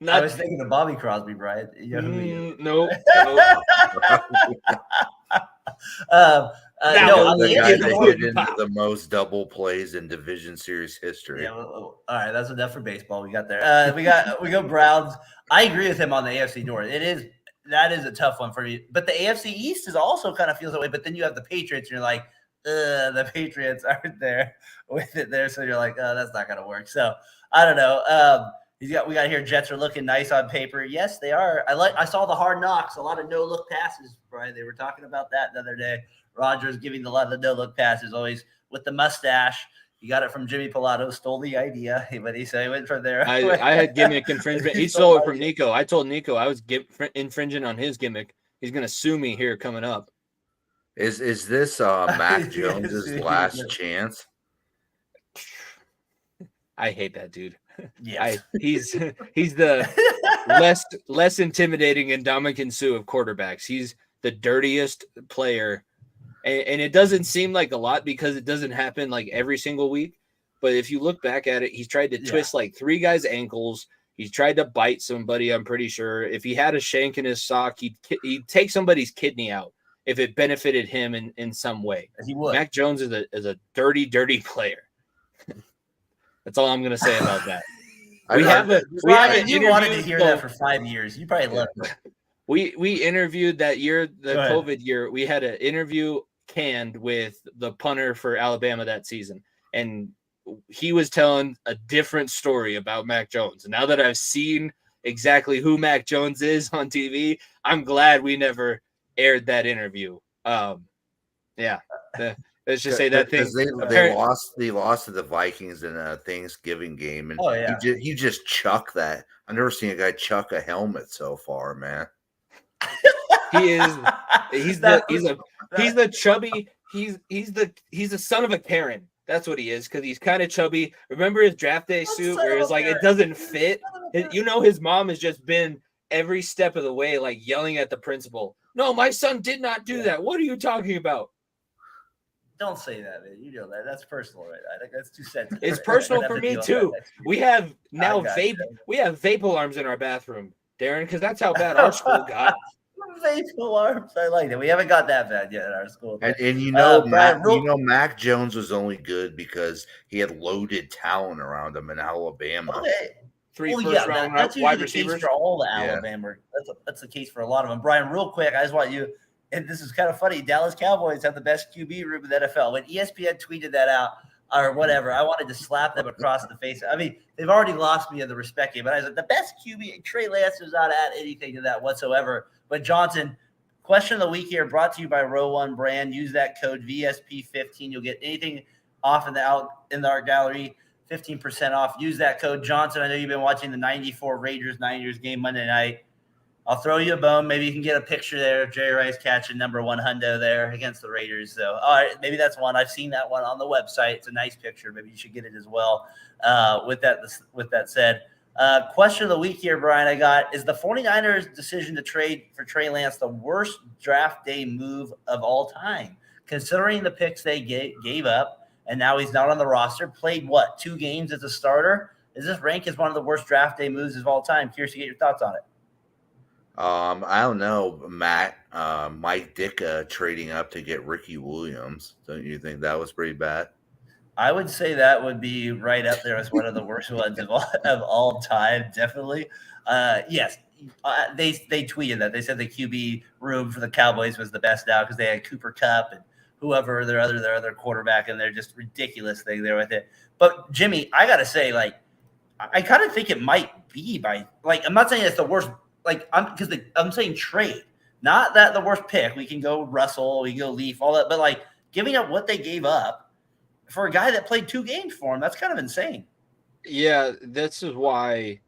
I was thinking of Bobby Crosby, Brian. You know no. The guy that hit into the most double plays in Division Series history. Yeah, all right, that's enough for baseball. We got there. We go Browns. I agree with him on the AFC North. That is a tough one for you. But the AFC East is also kind of feels that way. But then you have the Patriots, and you're like, the Patriots aren't there with it there, so you're like, that's not gonna work. So I don't know. We got here. Jets are looking nice on paper. Yes, they are. I saw the Hard Knocks. A lot of no look passes, Brian. They were talking about that the other day. Rodgers giving a lot of the no look passes, always with the mustache. He got it from Jimmy Pallato. Stole the idea, but he said he went from there. I had gimmick infringement. He stole it from Nico. I told Nico I was infringing on his gimmick. He's gonna sue me here coming up. Is this Mac Jones's last chance? I hate that dude. Yeah, he's the less intimidating Ndamukong Suh of quarterbacks. He's the dirtiest player, and it doesn't seem like a lot because it doesn't happen like every single week. But if you look back at it, he's tried to twist like 3 guys' ankles. He's tried to bite somebody. I'm pretty sure if he had a shank in his sock, he'd take somebody's kidney out if it benefited him in some way. He would. Mac Jones is a dirty player. That's all I'm going to say about that. You wanted to hear that for 5 years. You probably loved it. We interviewed that year, the COVID year. We had an interview canned with the punter for Alabama that season, and he was telling a different story about Mac Jones. And now that I've seen exactly who Mac Jones is on TV, I'm glad we never aired that interview. Let's just say that thing. They lost to the Vikings in a Thanksgiving game, and he just chucked that. I've never seen a guy chuck a helmet so far, man. He's the chubby. He's the son of a Karen. That's what he is, because he's kind of chubby. Remember his draft day suit where it's like it doesn't fit? His mom has just been every step of the way like yelling at the principal. No, my son did not do that. What are you talking about? Don't say that, man. You know that. That's personal, right? I think that's too sensitive. It's personal for me too. We have now vape alarms in our bathroom, Daren, because that's how bad our school got. Vape alarms. I like it. We haven't got that bad yet in our school. And Mac Jones was only good because he had loaded talent around him in Alabama. Okay. 3 first-round wide receivers for all the Alabama. That's the case for a lot of them. Brian, real quick, I just want you. And this is kind of funny. Dallas Cowboys have the best QB room in the NFL. When ESPN tweeted that out or whatever, I wanted to slap them across the face. I mean, they've already lost me in the respect game, but I was like, the best QB, Trey Lance does not add anything to that whatsoever. But Johnson, question of the week here brought to you by Row One Brand. Use that code VSP15. You'll get anything off in the art gallery, 15% off. Use that code Johnson. I know you've been watching the 94 Niners game Monday night. I'll throw you a bone. Maybe you can get a picture there of Jerry Rice catching number 1 hundo there against the Raiders. So, all right, maybe that's one. I've seen that one on the website. It's a nice picture. Maybe you should get it as well. With that said, question of the week here, Brian, I got, is the 49ers decision to trade for Trey Lance the worst draft day move of all time? Considering the picks they gave up, and now he's not on the roster, played, 2 games as a starter? Is this ranked as one of the worst draft day moves of all time? Curious to get your thoughts on it. I don't know, Matt. Mike Ditka trading up to get Ricky Williams. Don't you think that was pretty bad? I would say that would be right up there as one of the worst ones of all time, definitely. Yes, they tweeted that. They said the QB room for the Cowboys was the best now because they had Cooper Kupp and whoever their other quarterback, and they're just ridiculous thing there with it. But Jimmy, I gotta say, like, I kind of think it might be by, like, I'm not saying it's the worst, like, I'm saying trade, not that the worst pick. We can go Russell, we can go Leaf, all that, but like giving up what they gave up for a guy that played 2 games for him, that's kind of insane. Yeah, this is why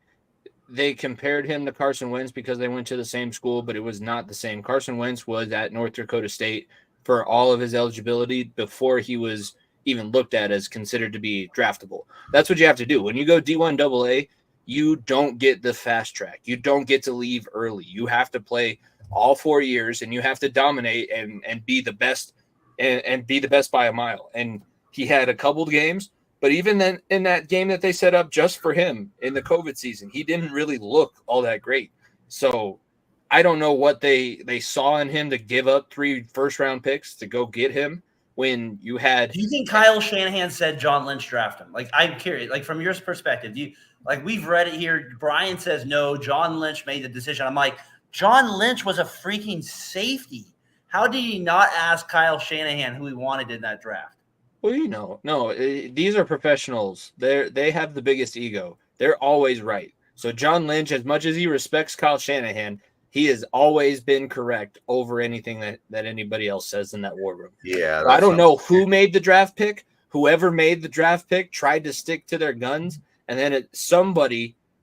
they compared him to Carson Wentz, because they went to the same school, but it was not the same. Carson Wentz was at North Dakota State for all of his eligibility before he was even looked at as considered to be draftable. That's what you have to do. When you go D1 AA, you don't get the fast track. You don't get to leave early. You have to play all 4 years, and you have to dominate and be the best and be the best by a mile. And he had a couple of games, but even then in that game that they set up just for him in the COVID season, he didn't really look all that great. So I don't know what they saw in him to give up 3 first-round picks to go get him when you had. Do you think Kyle Shanahan said John Lynch draft him? Like, I'm curious, like, from your perspective, like, we've read it here. Brian says no, John Lynch made the decision. I'm like, John Lynch was a freaking safety. How did he not ask Kyle Shanahan who he wanted in that draft? Well, no, these are professionals. They have the biggest ego. They're always right. So John Lynch, as much as he respects Kyle Shanahan, he has always been correct over anything that anybody else says in that war room. Yeah. I don't know who made the draft pick. Whoever made the draft pick tried to stick to their guns, and then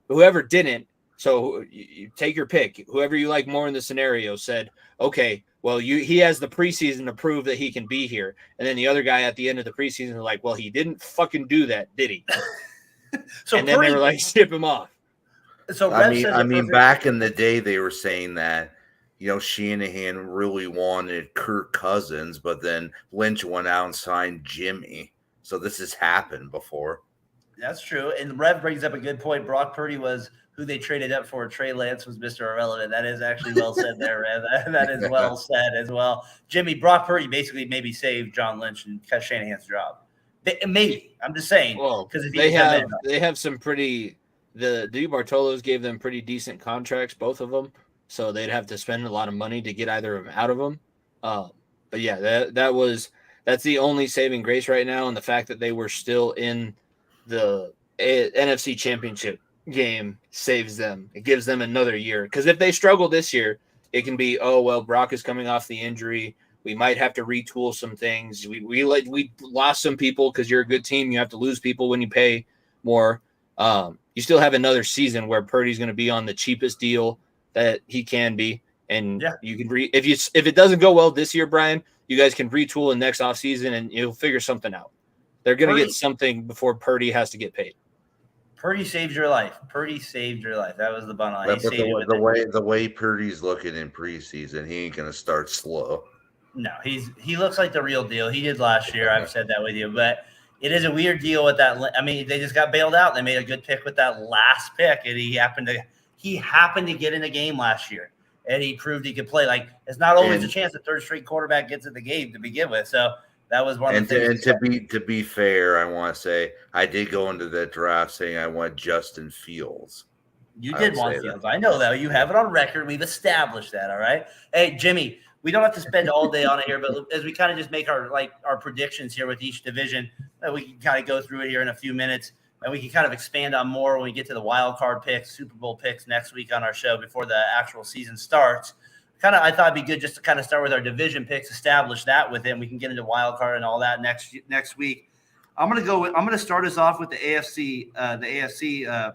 whoever didn't, so you take your pick. Whoever you like more in the scenario said, okay, well, he has the preseason to prove that he can be here. And then the other guy at the end of the preseason was like, well, he didn't fucking do that, did he? And then they were like, ship him off. So I mean, back in the day, they were saying that, Shanahan really wanted Kirk Cousins, but then Lynch went out and signed Jimmy. So this has happened before. That's true. And Rev brings up a good point. Brock Purdy was who they traded up for. Trey Lance was Mr. Irrelevant. That is actually well said there, Rev. That is well said as well. Jimmy, Brock Purdy basically maybe saved John Lynch and cut Shanahan's job. Maybe. I'm just saying. Well, because they have some pretty – the DeBartolos gave them pretty decent contracts, both of them. So they'd have to spend a lot of money to get either of them out of them. But yeah, that's the only saving grace right now, and the fact that they were still in the NFC Championship game saves them. It gives them another year. Because if they struggle this year, it can be, oh well, Brock is coming off the injury. We might have to retool some things. We lost some people because you're a good team. You have to lose people when you pay more. You still have another season where Purdy's going to be on the cheapest deal that he can be, and you can if it doesn't go well this year, Brian, you guys can retool in next offseason and you'll figure something out. They're going to get something before Purdy has to get paid. Purdy saved your life. That was the bun line. But the way Purdy's looking in preseason, he ain't going to start slow. No, he looks like the real deal. He did last year. I've said that with you, but it is a weird deal with that. I mean, they just got bailed out. They made a good pick with that last pick, and he happened to get in a game last year, and he proved he could play. Like, it's not always a chance a third string quarterback gets in the game to begin with. So that was one of the things. And to be fair, I want to say I did go into that draft saying I want Justin Fields. You did want Fields. I know that. You have it on record. We've established that. All right. Hey, Jimmy, we don't have to spend all day on it here, but as we kind of just make our predictions here with each division, we can kind of go through it here in a few minutes, and we can kind of expand on more when we get to the wild card picks, Super Bowl picks next week on our show before the actual season starts. I thought it'd be good just to kind of start with our division picks, establish that with it, and we can get into wild card and all that next week. I'm gonna start us off with the AFC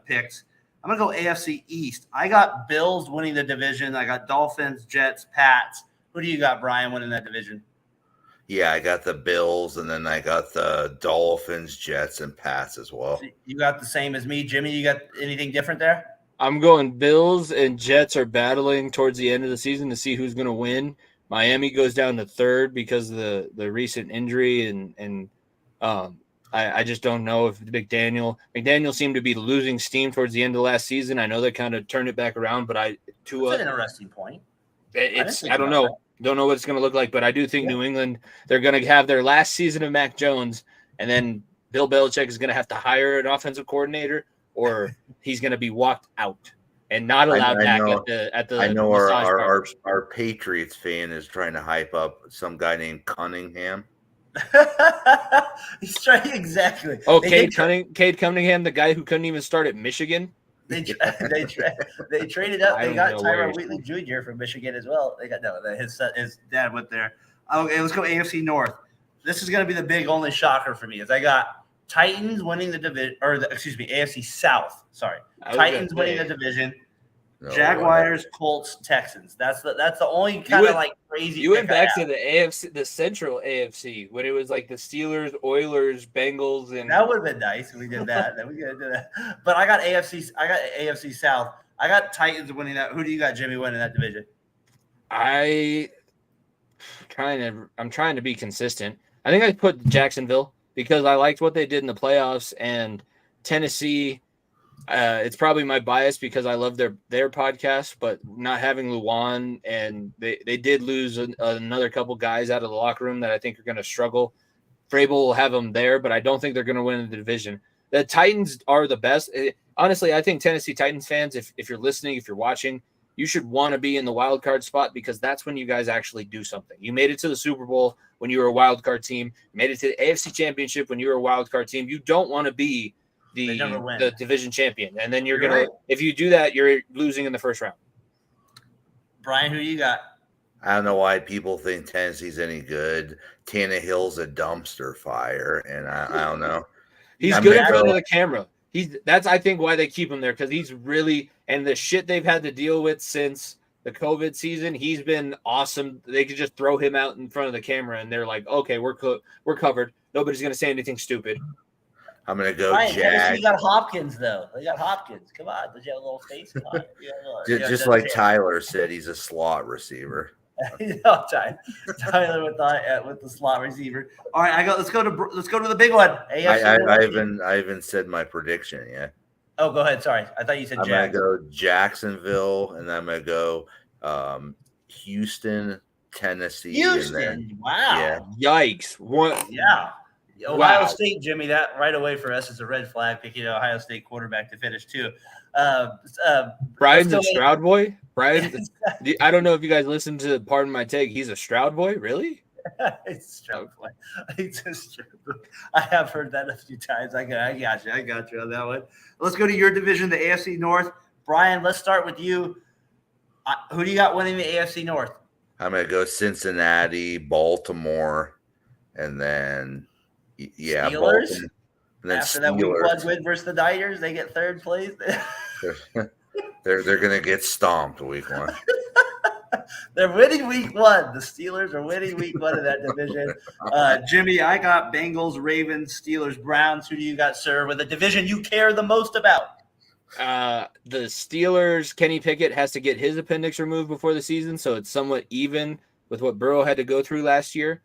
picks. I'm gonna go AFC East. I got Bills winning the division. I got Dolphins, Jets, Pats. Who do you got, Brian, winning that division? Yeah, I got the Bills, and then I got the Dolphins, Jets, and Pats as well. You got the same as me. Jimmy, you got anything different there? I'm going Bills and Jets are battling towards the end of the season to see who's going to win. Miami goes down to third because of the recent injury, and I just don't know if McDaniel seemed to be losing steam towards the end of last season. I know they kind of turned it back around, but that's an interesting point. I don't know. Don't know what it's going to look like, but I do think New England, they're going to have their last season of Mac Jones, and then Bill Belichick is going to have to hire an offensive coordinator, or he's going to be walked out. and not allowed I back know, at the I know massage parlors. our Patriots fan is trying to hype up some guy named Cunningham. He's trying exactly. Oh, Cade Cunningham, the guy who couldn't even start at Michigan. They traded up. They got Tyron Wheatley from. Jr. from Michigan as well. They got his dad went there. Okay, let's go AFC North. This is going to be the big only shocker for me. Is I got Titans winning the division, AFC South. Sorry, Titans winning the division. Jaguars, Colts, Texans. That's the only kind of like crazy. You went back to the AFC, the Central AFC, when it was like the Steelers, Oilers, Bengals, and that would have been nice if we did that. Then we could do that. But I got AFC South. I got Titans winning that. Who do you got, Jimmy, winning that division? I'm trying to be consistent. I think I put Jacksonville because I liked what they did in the playoffs, and Tennessee. It's probably my bias because I love their podcast, but not having Luan, and they did lose another couple guys out of the locker room that I think are going to struggle. Vrabel will have them there, but I don't think they're going to win the division. The Titans are the best. Honestly, I think Tennessee Titans fans, if you're listening, if you're watching, you should want to be in the wild card spot because that's when you guys actually do something. You made it to the Super Bowl when you were a wild card team. You made it to the AFC Championship when you were a wild card team. You don't want to be the division champion, and then you're gonna if you do that, you're losing in the first round. Brian, who you got? I don't know why people think Tennessee's any good. Tannehill's a dumpster fire, and I don't know. He's good in front of the camera. That's I think why they keep him there because he's really and the shit they've had to deal with since the COVID season. He's been awesome. They could just throw him out in front of the camera, and they're like, okay, we're covered. Nobody's gonna say anything stupid. I'm going to go Jag. You got Hopkins, though. They got Hopkins. Come on. Does you have a little face? Come on. Just like Tyler said, he's a slot receiver. Tyler with the slot receiver. All right, let's go to the big one. I haven't said my prediction yet. Oh, go ahead. Sorry. I thought you said I'm going to go Jacksonville, and I'm going to go Houston, Tennessee. Houston. Wow. Yeah. Yikes. Yeah. Ohio State, Jimmy, that right away for us is a red flag, picking an Ohio State quarterback to finish too. Brian's a Stroud boy. Brian, I don't know if you guys listened to Pardon My Take. He's a Stroud boy, really? It's Stroud boy. I have heard that a few times. I got you on that one. Let's go to your division, the AFC North. Brian, let's start with you. Who do you got winning the AFC North? I'm going to go Cincinnati, Baltimore, and then Steelers. Baltimore. And then after that week one win versus the Niners, they get third place. They're going to get stomped week one. They're winning week one. The Steelers are winning week one of that division. Jimmy, I got Bengals, Ravens, Steelers, Browns. Who do you got, sir, with the division you care the most about? The Steelers, Kenny Pickett has to get his appendix removed before the season, so it's somewhat even with what Burrow had to go through last year.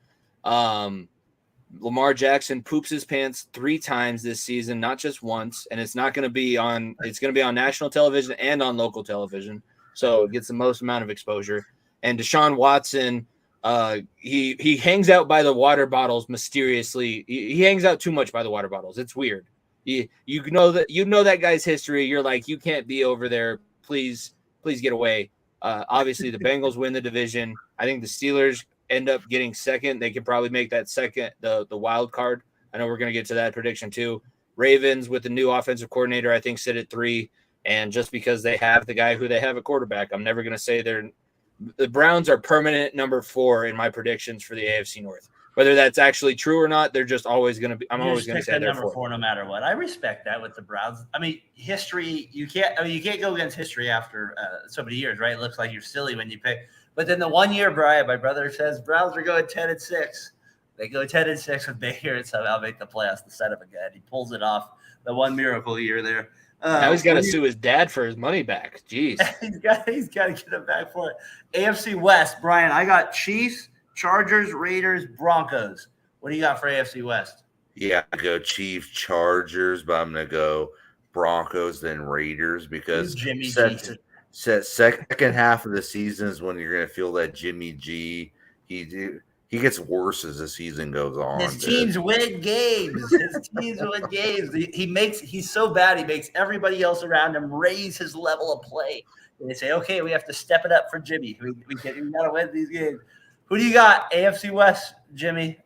Lamar Jackson poops his pants 3 times this season, not just once, and it's going to be on national television and on local television. So it gets the most amount of exposure. And Deshaun Watson, he hangs out by the water bottles mysteriously. He hangs out too much by the water bottles. It's weird. You know that guy's history. You're like, you can't be over there. Please get away. Obviously, the Bengals win the division. I think the Steelers end up getting second. They could probably make that second, the wild card. I know we're going to get to that prediction too. Ravens with the new offensive coordinator, I think, sit at 3. And just because they have the guy who they have a quarterback, I'm never going to say the Browns are permanent number 4 in my predictions for the AFC North. Whether that's actually true or not, they're just always going to be. I'm always going to say they're number 4 no matter what. I respect that with the Browns. I mean, history. You can't go against history after so many years, right? It looks like you're silly when you pick. But then the 1 year, Brian, my brother says Browns are going 10-6. They go 10-6 with Baker and somehow make the playoffs. The setup again. He pulls it off. The one miracle year there. Now he's got to sue his dad for his money back. Jeez. he's got to get him back for it. AFC West, Brian, I got Chiefs, Chargers, Raiders, Broncos. What do you got for AFC West? Yeah, I go Chiefs, Chargers, but I'm going to go Broncos, then Raiders because second half of the season is when you're going to feel that Jimmy G. He gets worse as the season goes on. His teams win games. He's so bad. He makes everybody else around him raise his level of play. And they say, okay, we have to step it up for Jimmy. We got to win these games. Who do you got? AFC West, Jimmy.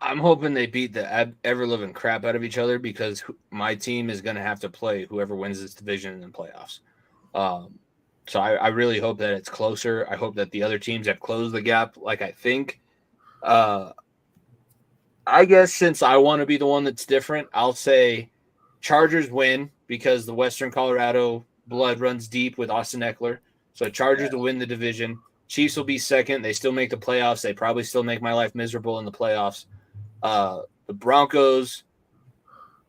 I'm hoping they beat the ever-living crap out of each other because my team is going to have to play whoever wins this division in the playoffs. So I really hope that it's closer. I hope that the other teams have closed the gap like I think. I guess since I want to be the one that's different, I'll say Chargers win because the Western Colorado blood runs deep with Austin Eckler. So Chargers will win the division. Chiefs will be second. They still make the playoffs. They probably still make my life miserable in the playoffs. The Broncos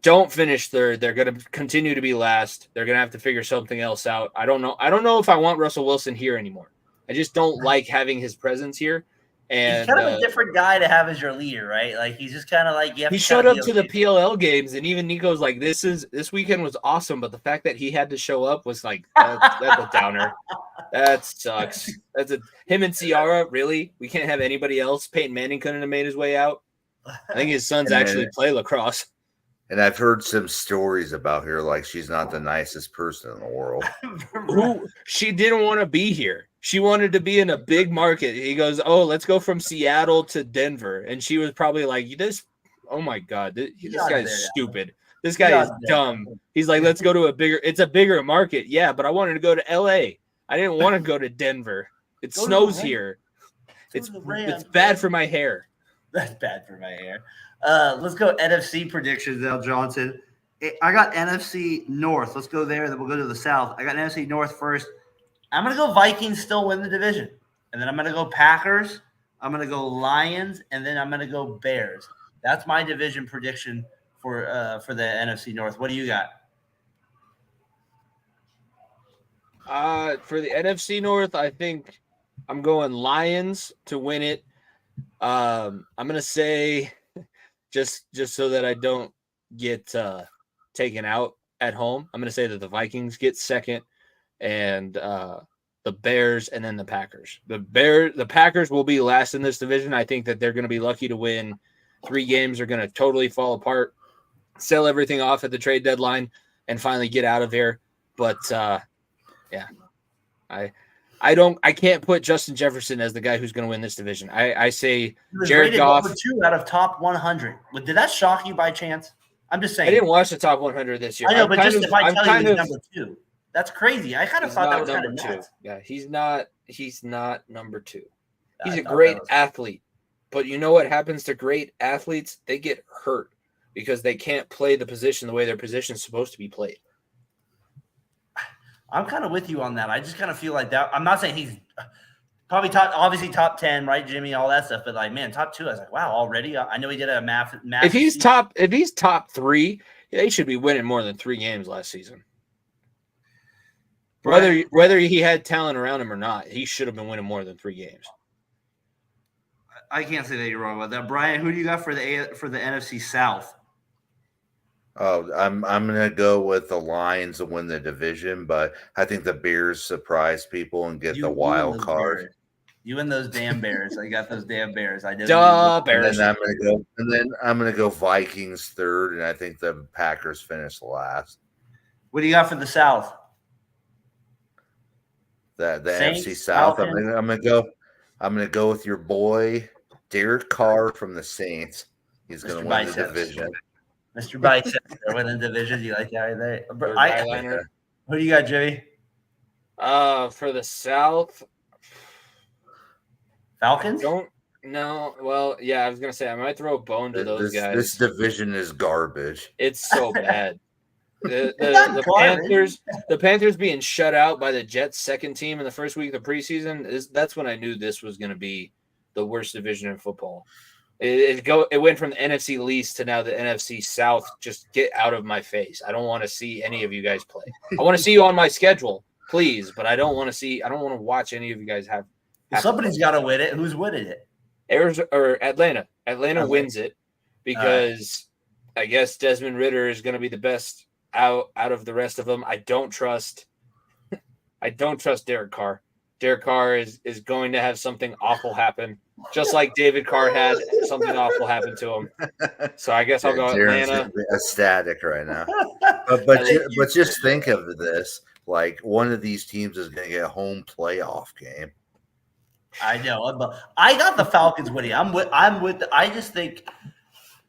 don't finish third. They're going to continue to be last. They're going to have to figure something else out. I don't know if I want Russell Wilson here anymore. I just don't like having his presence here. And he's kind of a different guy to have as your leader, right? Like he's just kind of like he showed up to the PLL games, and even Nico's like, "This weekend was awesome," but the fact that he had to show up was like that's a downer. That sucks. Him and Ciara. Really, we can't have anybody else. Peyton Manning couldn't have made his way out. I think his sons actually play lacrosse. And I've heard some stories about her, like she's not the nicest person in the world. She didn't want to be here. She wanted to be in a big market. He goes, "Oh, let's go from Seattle to Denver," and she was probably like, "This, oh my god, this guy's stupid. This guy is dumb." He's like, "Let's go to it's a bigger market." Yeah, but I wanted to go to LA. I didn't want to go to Denver. It snows here. It's bad for my hair. That's bad for my hair. Let's go NFC predictions, Al Johnson. I got NFC North. Let's go there, then we'll go to the South. I got NFC North first. I'm going to go Vikings still win the division. And then I'm going to go Packers. I'm going to go Lions. And then I'm going to go Bears. That's my division prediction for the NFC North. What do you got? For the NFC North, I think I'm going Lions to win it. I'm going to say just so that I don't get taken out at home, I'm going to say that the Vikings get second and the Bears and then the Packers. The Packers will be last in this division. I think that they're going to be lucky to win 3 games. Are going to totally fall apart, sell everything off at the trade deadline and finally get out of there. But yeah, I can't put Justin Jefferson as the guy who's going to win this division. I say Jared Goff. Number 2 out of top 100. Did that shock you by chance? I'm just saying. I didn't watch the top 100 this year. I know, but just if I tell you he's number 2, that's crazy. I kind of thought that was number kind of nuts. 2. Yeah, he's not number 2. He's a great athlete, but you know what happens to great athletes? They get hurt because they can't play the position the way their position is supposed to be played. I'm kind of with you on that. I just kind of feel like that. I'm not saying he's probably obviously top 10, right, Jimmy, all that stuff. But like, man, top 2, I was like, wow, already. I know he did a math. If he's top 3, they should be winning more than 3 games last season. Whether he had talent around him or not, he should have been winning more than 3 games. I can't say that you're wrong about that, Brian. Who do you got for the NFC South? Oh, I'm gonna go with the Lions to win the division, but I think the Bears surprise people and get the wild card. Bears. You and those damn Bears. I got those damn Bears. I did. Bears. And then I'm gonna go Vikings third, and I think the Packers finish last. What do you got for the South? The Saints, NFC South. Falcons. I'm gonna go with your boy Derek Carr from the Saints. He's gonna win the division. Mr. Biceps, they're winning the division. You like that right there? Who do you got, Jimmy? For the South, Falcons? No. Well, yeah, I was gonna say I might throw a bone to those guys. This division is garbage. It's so bad. The Panthers being shut out by the Jets' second team in the first week of the preseason that's when I knew this was going to be the worst division in football. It went from the NFC least to now the NFC South. Just get out of my face. I don't want to see any of you guys play. I want to see you on my schedule, please, but I don't want to watch any of you guys have somebody's got to win it. Who's winning it? Atlanta. Atlanta wins it because I guess Desmond Ridder is going to be the best out of the rest of them. I don't trust Derek Carr. Derek Carr is going to have something awful happen, just like David Carr had something awful happen to him. So I guess I'll go Daren's Atlanta. Ecstatic right now. But just think of this: like one of these teams is going to get a home playoff game. I know, but I got the Falcons winning. I just think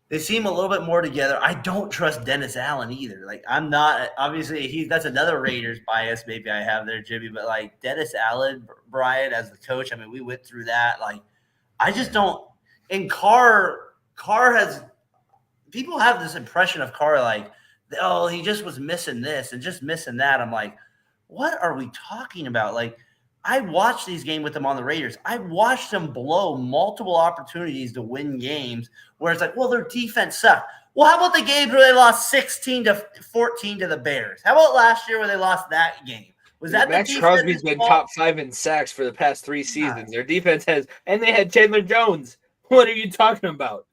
they seem a little bit more together. I don't trust Dennis Allen either. Like I'm not obviously that's another Raiders bias maybe I have there, Jimmy. But like Dennis Allen, Brian as the coach. I mean, we went through that. Like I just don't. And Carr has people have this impression of Carr like, oh, he just was missing this and just missing that. I'm like, what are we talking about? Like. I watched these games with them on the Raiders. I watched them blow multiple opportunities to win games where it's like, well, their defense sucked. Well, how about the games where they lost 16-14 to the Bears? How about last year where they lost that game? Was that Max Crosby's been top 5 in sacks for the past 3 seasons. Their defense and they had Chandler Jones. What are you talking about?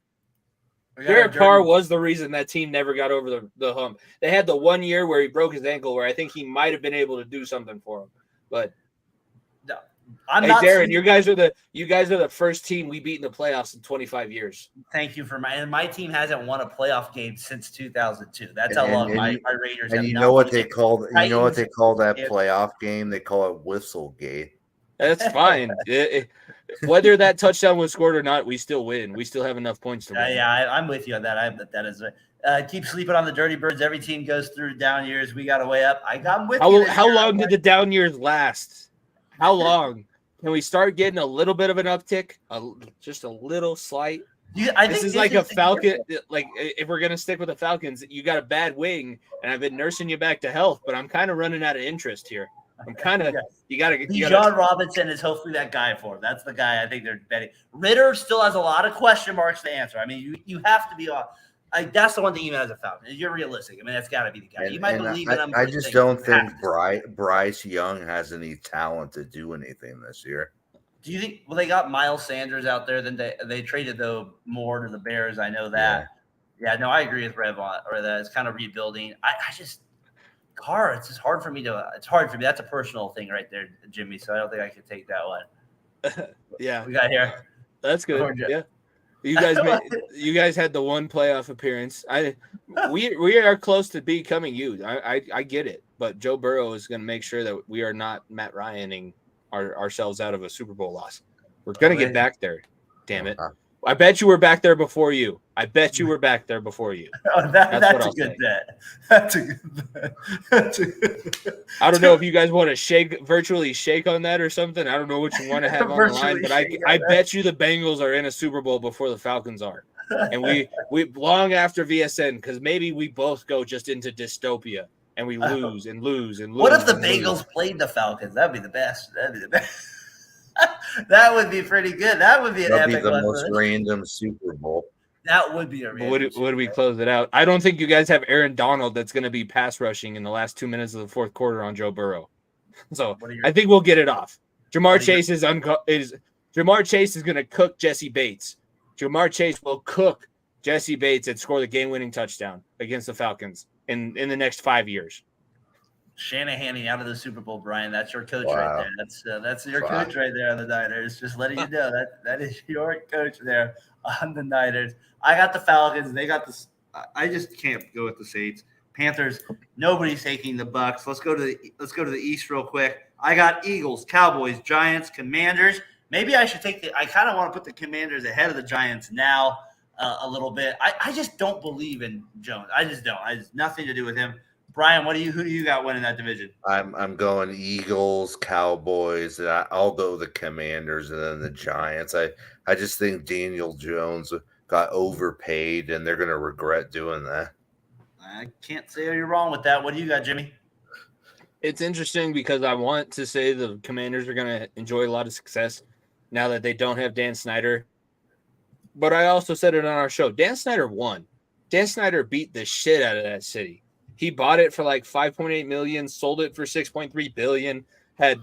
Derek Carr was the reason that team never got over the hump. They had the 1 year where he broke his ankle where I think he might have been able to do something for him. But Daren, you guys are the first team we beat in the playoffs in 25 years. Thank you for my team hasn't won a playoff game since 2002. That's how long my Raiders. And you know what they call that playoff game? They call it Whistlegate. That's fine. Whether that touchdown was scored or not, we still win. We still have enough points to win. I'm with you on that. That is keep sleeping on the dirty birds. Every team goes through down years. We got to way up. I'm with you. How long did the down years last? How long? Can we start getting a little bit of an uptick? Just a little slight? This is like a Falcon. Like, if we're going to stick with the Falcons, you got a bad wing, and I've been nursing you back to health, but I'm kind of running out of interest here. I'm kind of – you got to – John Robinson is hopefully that guy for him. That's the guy I think they're betting. Ritter still has a lot of question marks to answer. I mean, you have to be – that's the one thing even as a Falcon. You're realistic. I mean, that's got to be the guy. You might believe in him. I just don't think Bryce Young has any talent to do anything this year. Do you think? Well, they got Miles Sanders out there. Then they traded though more to the Bears. I know that. Yeah, no, I agree with Rev on or that it's kind of rebuilding. I just Carr. It's just hard for me to. It's hard for me. That's a personal thing right there, Jimmy. So I don't think I could take that one. Yeah, we got here. That's good. Yeah. You guys had the one playoff appearance. We are close to becoming you. I get it, but Joe Burrow is going to make sure that we are not Matt Ryaning ourselves out of a Super Bowl loss. We're going to get back there. Damn it! I bet you were back there before you. Oh, that's a good bet. That's a good bet. I don't know if you guys want to virtually shake on that or something. I don't know what you want to have on the line, but I bet you the Bengals are in a Super Bowl before the Falcons are. And we long after VSN, because maybe we both go just into dystopia and we lose and lose and lose. What if the Bengals played the Falcons? That'd be the best. That would be pretty good. That would be an epic. That'd be the most random Super Bowl. That would be a random. Would we close it out? I don't think you guys have Aaron Donald that's going to be pass rushing in the last 2 minutes of the fourth quarter on Joe Burrow. So I think we'll get it off. Jamar Chase is going to cook Jesse Bates. Jamar Chase will cook Jesse Bates and score the game-winning touchdown against the Falcons in the next 5 years. Shanahan out of the Super Bowl, Brian. That's your coach right there. That's your coach right there on the Niners. Just letting you know that is your coach there on the Niners. I got the Falcons. They got the. I just can't go with the Saints. Panthers. Nobody's taking the Bucks. Let's go to the East real quick. I got Eagles, Cowboys, Giants, Commanders. Maybe I should take I kind of want to put the Commanders ahead of the Giants now a little bit. I just don't believe in Jones. I just don't. It's nothing to do with him. Brian, who do you got winning that division? I'm going Eagles, Cowboys, and I'll go the Commanders and then the Giants. I just think Daniel Jones got overpaid, and they're going to regret doing that. I can't say you're wrong with that. What do you got, Jimmy? It's interesting because I want to say the Commanders are going to enjoy a lot of success now that they don't have Dan Snyder. But I also said it on our show. Dan Snyder won. Dan Snyder beat the shit out of that city. He bought it for like $5.8 million, sold it for $6.3 billion, had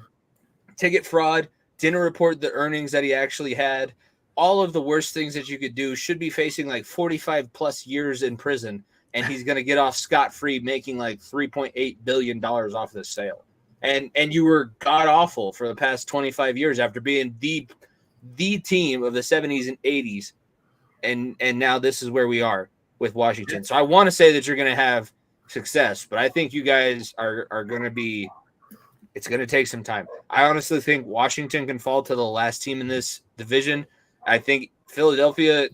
ticket fraud, didn't report the earnings that he actually had. All of the worst things that you could do, should be facing like 45 plus years in prison. And he's going to get off scot-free, making like $3.8 billion off the sale. and you were god awful for the past 25 years after being the team of the 70s and 80s, and now this is where we are with Washington. So I want to say that you're going to have success, but I think you guys are going to be. It's going to take some time. I honestly think Washington can fall to the last team in this division. I think Philadelphia.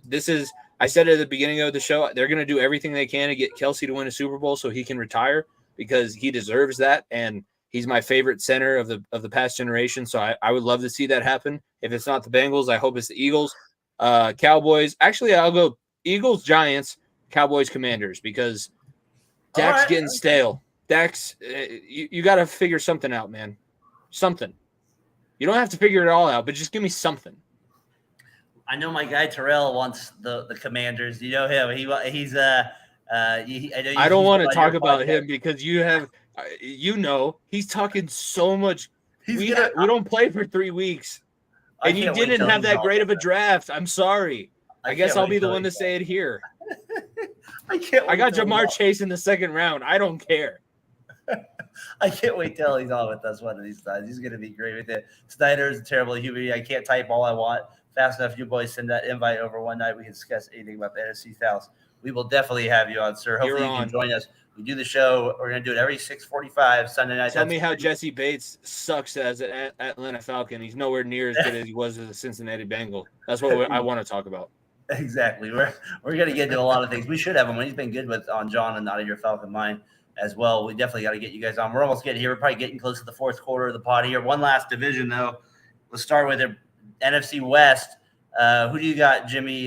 I said at the beginning of the show, they're going to do everything they can to get Kelsey to win a Super Bowl so he can retire because he deserves that, and he's my favorite center of the past generation. So I would love to see that happen. If it's not the Bengals, I hope it's the Eagles. Cowboys. Actually, I'll go Eagles, Giants, Cowboys, Commanders because Dak's getting stale. Dak's, you got to figure something out, man. Something. You don't have to figure it all out, but just give me something. I know my guy Terrell wants the Commanders. You know him. He's I don't want to talk about him because he's talking so much. We don't play for 3 weeks, and you didn't have that great of a draft. I'm sorry. I guess I'll be the one to say it here. I got Jamar Chase in the second round. I don't care. I can't wait till he's on with us one of these times. He's going to be great with it. Snyder is a terrible human. I can't type all I want fast enough. You boys send that invite over one night. We can discuss anything about the NFC South. We will definitely have you on, sir. Hopefully you can join us. We do the show. We're going to do it every 6:45 Sunday night. Tell me how Jesse Bates sucks as an Atlanta Falcon. He's nowhere near as good as he was as a Cincinnati Bengal. That's what I want to talk about. Exactly. We're going to get into a lot of things. We should have him. He's been good on John and Out of Your Falcon Mind as well. We definitely got to get you guys on. We're almost getting here. We're probably getting close to the fourth quarter of the pod here. One last division, though. Let's start with the NFC West. Who do you got, Jimmy,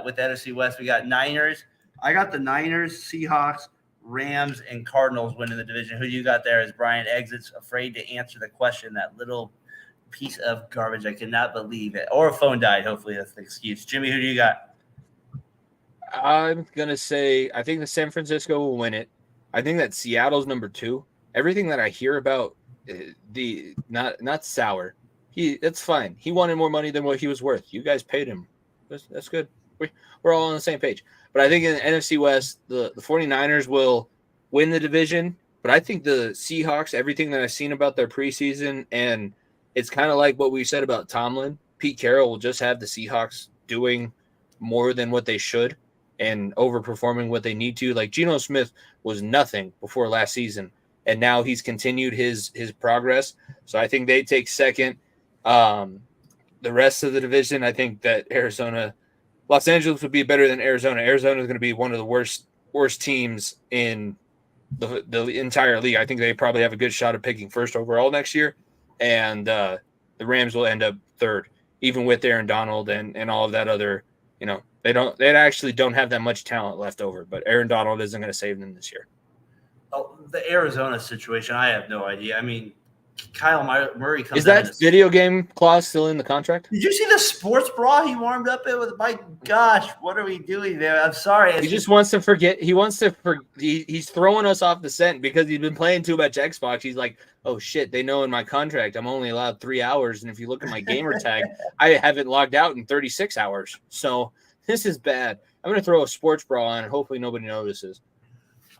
with the NFC West? We got Niners. I got the Niners, Seahawks, Rams, and Cardinals winning the division. Who do you got there as Brian exits, afraid to answer the question, that little piece of garbage? I cannot believe it. Or a phone died. Hopefully that's the excuse. Jimmy, who do you got? I'm going to say I think the San Francisco will win it. I think that Seattle's number 2. Everything that I hear about not sour. That's fine. He wanted more money than what he was worth. You guys paid him. That's good. We're all on the same page. But I think in the NFC West, the 49ers will win the division. But I think the Seahawks, everything that I've seen about their preseason, and it's kind of like what we said about Tomlin, Pete Carroll will just have the Seahawks doing more than what they should and overperforming what they need to. Like Geno Smith was nothing before last season, and now he's continued his progress. So I think they take second. The rest of the division, I think that Los Angeles would be better than Arizona. Arizona is going to be one of the worst teams in the entire league. I think they probably have a good shot of picking first overall next year, and the Rams will end up third, even with Aaron Donald and all of that other. They actually don't have that much talent left over, but Aaron Donald isn't going to save them this year. Oh, the Arizona situation, I have no idea. I mean, Kyle Murray comes. Is that video game clause still in the contract? Did you see the sports bra he warmed up in with? My gosh, what are we doing there? I'm sorry. He just wants to forget. He's throwing us off the scent because he's been playing too much Xbox. He's like, oh shit, they know in my contract I'm only allowed 3 hours, and if you look at my gamer tag, I haven't logged out in 36 hours. So this is bad. I'm going to throw a sports bra on, and hopefully nobody notices.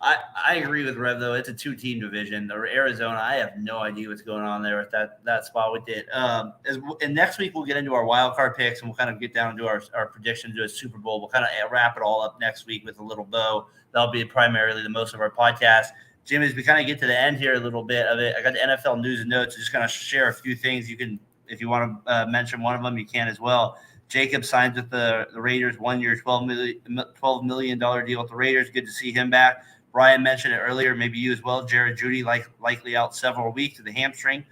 I agree with Rev, though. It's a 2-team division. The Arizona, I have no idea what's going on there at that spot with it. And next week, we'll get into our wild card picks, and we'll kind of get down into our predictions to a Super Bowl. We'll kind of wrap it all up next week with a little bow. That'll be primarily the most of our podcast. Jim, as we kind of get to the end here a little bit of it, I got the NFL news and notes. Just kind of share a few things. You can, if you want to mention one of them, you can as well. Jacob signs with the Raiders, 1 year, $12 million deal with the Raiders. Good to see him back. Brian mentioned it earlier, maybe you as well. Jared Jeudy likely out several weeks with the hamstring.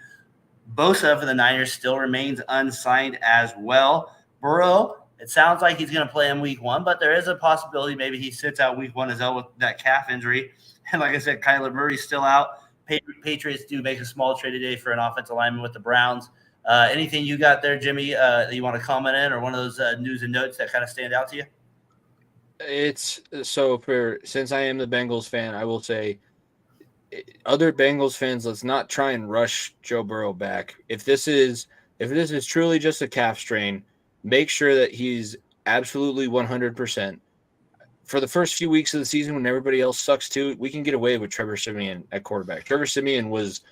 Bosa for the Niners still remains unsigned as well. Burrow, it sounds like he's going to play in week 1, but there is a possibility maybe he sits out week 1 as well with that calf injury. And like I said, Kyler Murray's still out. Patriots do make a small trade today for an offensive lineman with the Browns. Anything you got there, Jimmy, that you want to comment in, or one of those news and notes that kind of stand out to you? It's so since I am the Bengals fan, I will say other Bengals fans, let's not try and rush Joe Burrow back. If this is truly just a calf strain, make sure that he's absolutely 100%. For the first few weeks of the season when everybody else sucks too, we can get away with Trevor Siemian at quarterback. Trevor Siemian was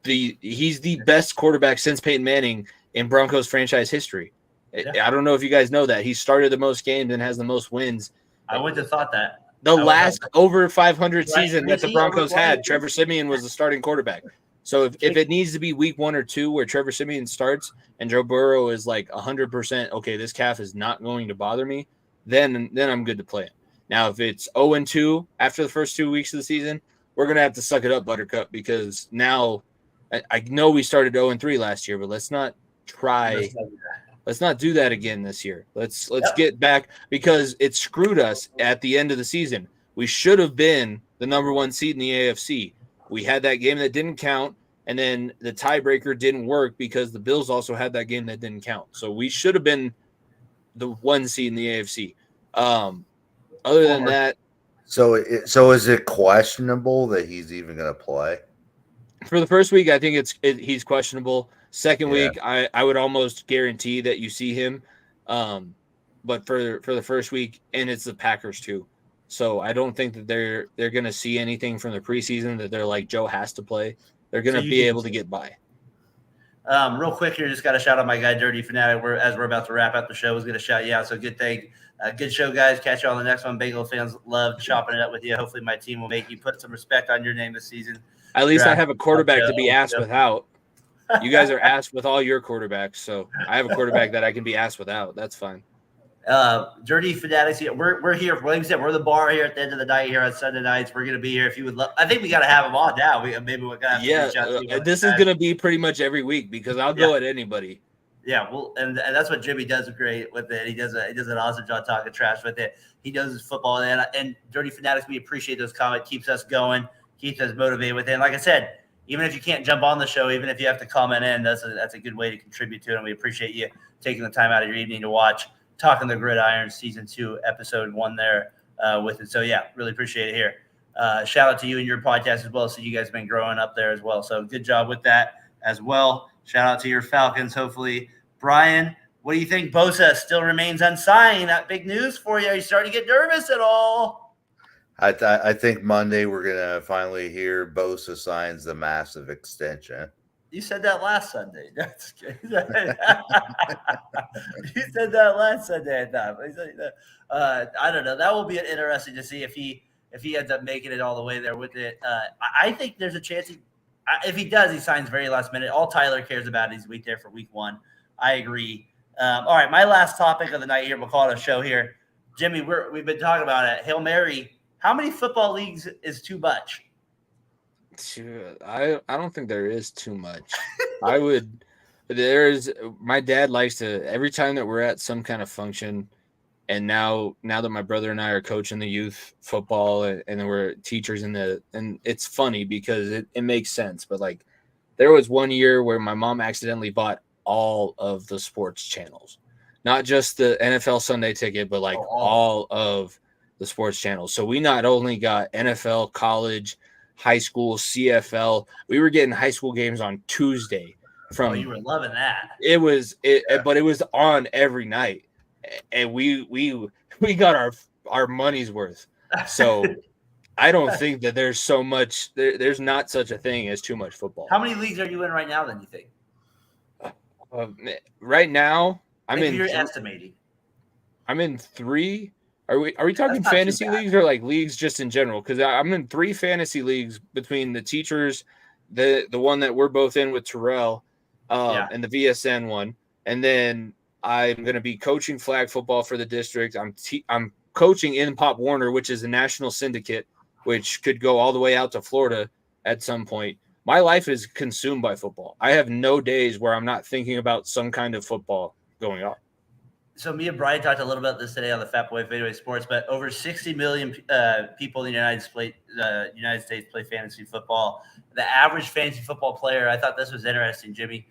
he's the best quarterback since Peyton Manning in Broncos franchise history. Yeah. I don't know if you guys know that. He started the most games and has the most wins. I wouldn't have thought that. The last over 500 season that the Broncos had, Trevor Siemian was the starting quarterback. So if it needs to be week 1 or 2 where Trevor Siemian starts and Joe Burrow is like 100%, okay, this calf is not going to bother me, then I'm good to play it. Now, if it's 0-2 after the first 2 weeks of the season, we're going to have to suck it up, Buttercup, because now I know we started 0-3 last year, but let's not do that again this year. Let's get back, because it screwed us at the end of the season. We should have been the number 1 seed in the AFC. We had that game that didn't count, and then the tiebreaker didn't work because the Bills also had that game that didn't count. So we should have been the 1 seed in the AFC. Other than that, so is it questionable that he's even going to play? For the first week, I think he's questionable. Second week, I would almost guarantee that you see him. But for the first week, and it's the Packers too. So I don't think that they're going to see anything from the preseason that they're like, Joe has to play. They're going to be able to get by. Real quick here, just got to shout out my guy, Dirty Fanatic. As we're about to wrap up the show, I was going to shout you out. So good thing. Good show, guys. Catch you on the next one. Bengal fans love chopping it up with you. Hopefully my team will make you put some respect on your name this season. At least I have a quarterback to be asked without. You guys are asked with all your quarterbacks, so I have a quarterback that I can be asked without. That's fine. Dirty Fanatics, we're here. Like we said, we're the bar here at the end of the night here on Sunday nights. We're gonna be here if you would love. I think we got to have them on now. We're gonna have to reach out to you. This is gonna be pretty much every week because I'll go at anybody. Yeah, well, and that's what Jimmy does great with it. He does an awesome job talking trash with it. He does his football, and Dirty Fanatics, we appreciate those comments. Keeps us going, keeps us motivated with it. And like I said, even if you can't jump on the show, even if you have to comment in, that's a good way to contribute to it. And we appreciate you taking the time out of your evening to watch Talkin the Gridiron Season 2, Episode 1 there with it. So, yeah, really appreciate it here. Shout out to you and your podcast as well. So you guys have been growing up there as well. So good job with that as well. Shout out to your Falcons, hopefully. Brian, what do you think? Bosa still remains unsigned. That big news for you. Are you starting to get nervous at all? I think Monday we're going to finally hear Bosa signs the massive extension. You said that last Sunday. That's good. You said that last Sunday. I don't know. That will be interesting to see if he ends up making it all the way there with it. I think there's a chance if he does, he signs very last minute. All Tyler cares about is week there for week 1. I agree. All right, my last topic of the night here. We'll call it a show here. Jimmy, we've been talking about it. Hail Mary. How many football leagues is too much? I don't think there is too much. My dad likes to, every time that we're at some kind of function, and now that my brother and I are coaching the youth football and we're teachers and it's funny because it makes sense. But like there was one year where my mom accidentally bought all of the sports channels, not just the NFL Sunday ticket, but like all of the sports channels. So we not only got NFL, college, high school, CFL. We were getting high school games on Tuesday. You were loving that. But it was on every night, and we got our money's worth. So I don't think that there's so much. There's not such a thing as too much football. How many leagues are you in right now? Then you think? Right now, you're estimating. I'm in 3. Are we talking fantasy leagues or like leagues just in general? Because I'm in 3 fantasy leagues between the teachers, the one that we're both in with Terrell, and the VSN one, and then I'm going to be coaching flag football for the district. I'm coaching in Pop Warner, which is a national syndicate, which could go all the way out to Florida at some point. My life is consumed by football. I have no days where I'm not thinking about some kind of football going on. So me and Brian talked a little about this today on the FatboyFadeAway Sports, but over 60 million people in the United States play fantasy football. The average fantasy football player, I thought this was interesting, Jimmy,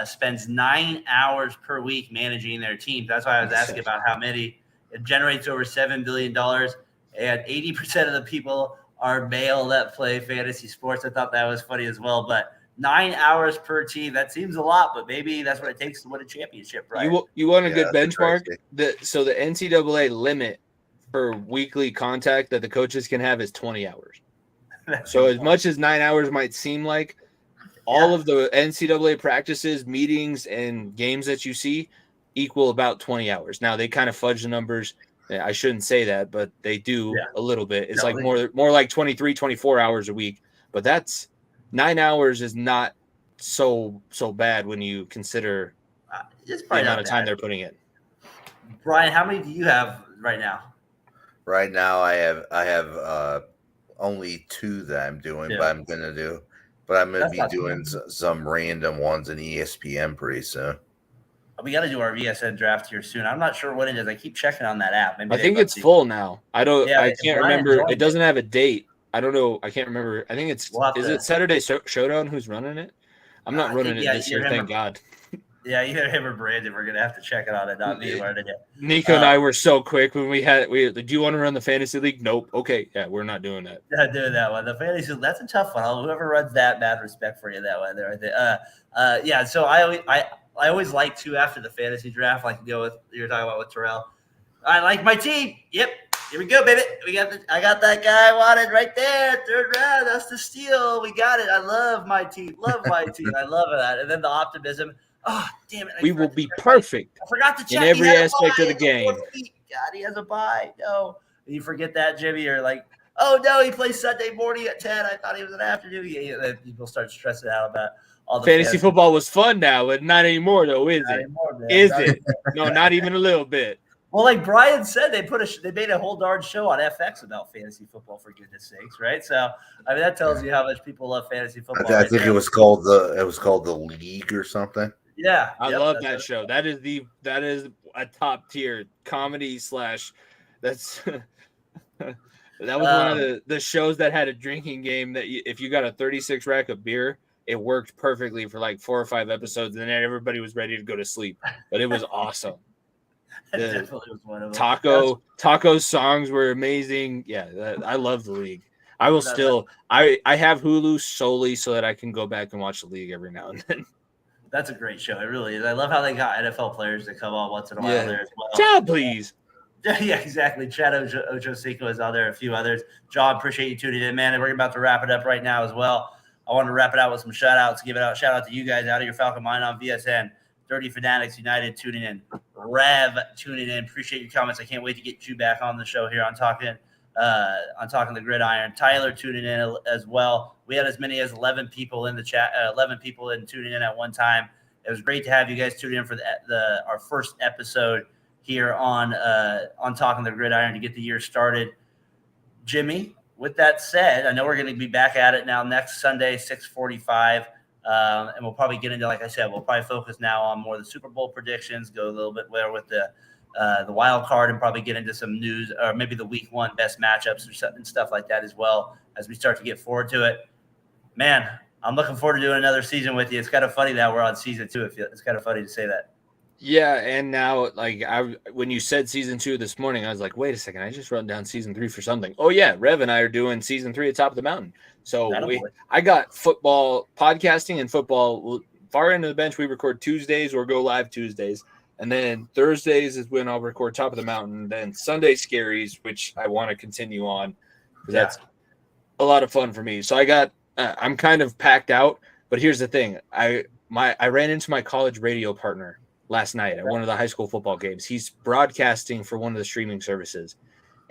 spends 9 hours per week managing their team. That's why I was asking about how many. It generates over $7 billion, and 80% of the people are male that play fantasy sports. I thought that was funny as well, but 9 hours per team. That seems a lot, but maybe that's what it takes to win a championship, right? You want a good benchmark? So the NCAA limit for weekly contact that the coaches can have is 20 hours. So as much as 9 hours might seem like, all of the NCAA practices, meetings, and games that you see equal about 20 hours. Now, they kind of fudge the numbers. I shouldn't say that, but they do a little bit. It's more like 23, 24 hours a week. But that's 9 hours is not so bad when you consider the amount of time they're putting in. Brian, how many do you have right now? Right now, I have only 2 that I'm doing, but I'm gonna be doing some random ones in ESPN pretty soon. We got to do our VSN draft here soon. I'm not sure what it is. I keep checking on that app. Maybe I think it's full now. I can't remember. It doesn't have a date. I don't know. I can't remember. I think it's is it Saturday Showdown who's running it? I'm not running it this year, thank God. Yeah, either him or Brandon. We're gonna have to check it out. Not me. Nico and I were so quick when we do you want to run the fantasy league? Nope. Okay, yeah, we're not doing that. Not doing that one. The fantasy, that's a tough one. Whoever runs that, bad respect for you that one there. Yeah. So I always like to, after the fantasy draft, like to go with you're talking about with Terrell. I like my team. Yep. Here we go, baby. I got that guy I wanted right there. 3rd round. That's the steal. We got it. I love my team. I love that. And then the optimism. Oh, damn it. We will be perfect. I forgot to check in every aspect of the game. God, he has a bye. No. And you forget that, Jimmy. You're like, oh, no, he plays Sunday morning at 10. I thought he was an afternoon. People start stressing out about all the fantasy football was fun now, but not anymore, though, is it? Is it? No, not even a little bit. Well, like Brian said, they made a whole darn show on FX about fantasy football, for goodness sakes, right? So, I mean, that tells you how much people love fantasy football. I think it was called the League or something. Yeah, I love that show. That is a top tier comedy / that's that was one of the shows that had a drinking game that if you got a 36 rack of beer, it worked perfectly for like 4 or 5 episodes, and then everybody was ready to go to sleep. But it was awesome. Definitely was one of them. Taco's songs were amazing. Yeah, I love the league. I will still I have Hulu solely so that I can go back and watch the league every now and then. That's a great show. It really is. I love how they got NFL players to come on once in a while there as well. Chad, please. Yeah, exactly. Chad Ochocinco is on there, a few others. John, appreciate you tuning in, man. And we're about to wrap it up right now as well. I want to wrap it out with some shout-outs. Shout out to you guys out of your Falcon Mind on VSN. Dirty Fanatics United tuning in. Rev tuning in. Appreciate your comments. I can't wait to get you back on the show here on Talkin the Gridiron. Tyler tuning in as well. We had as many as 11 people in the chat, 11 people tuning in at one time. It was great to have you guys tune in for our first episode here on Talkin the Gridiron to get the year started. Jimmy, with that said, I know we're going to be back at it now next Sunday, 6:45. And we'll probably get into, like I said, we'll probably focus now on more of the Super Bowl predictions, go a little bit more with the wild card, and probably get into some news or maybe the week 1 best matchups and stuff like that as well as we start to get forward to it. Man, I'm looking forward to doing another season with you. It's kind of funny that we're on season 2. It's kind of funny to say that. Yeah, and now when you said season 2 this morning, I was like, wait a second, I just wrote down season 3 for something. Oh yeah, Rev and I are doing season 3 at Top of the Mountain. So I got football podcasting and football far into the bench. We record Tuesdays or go live Tuesdays, and then Thursdays is when I'll record Top of the Mountain. Then Sunday Scaries, which I want to continue on because that's a lot of fun for me. So I'm kind of packed out. But here's the thing: I ran into my college radio partner last night at one of the high school football games. He's broadcasting for one of the streaming services.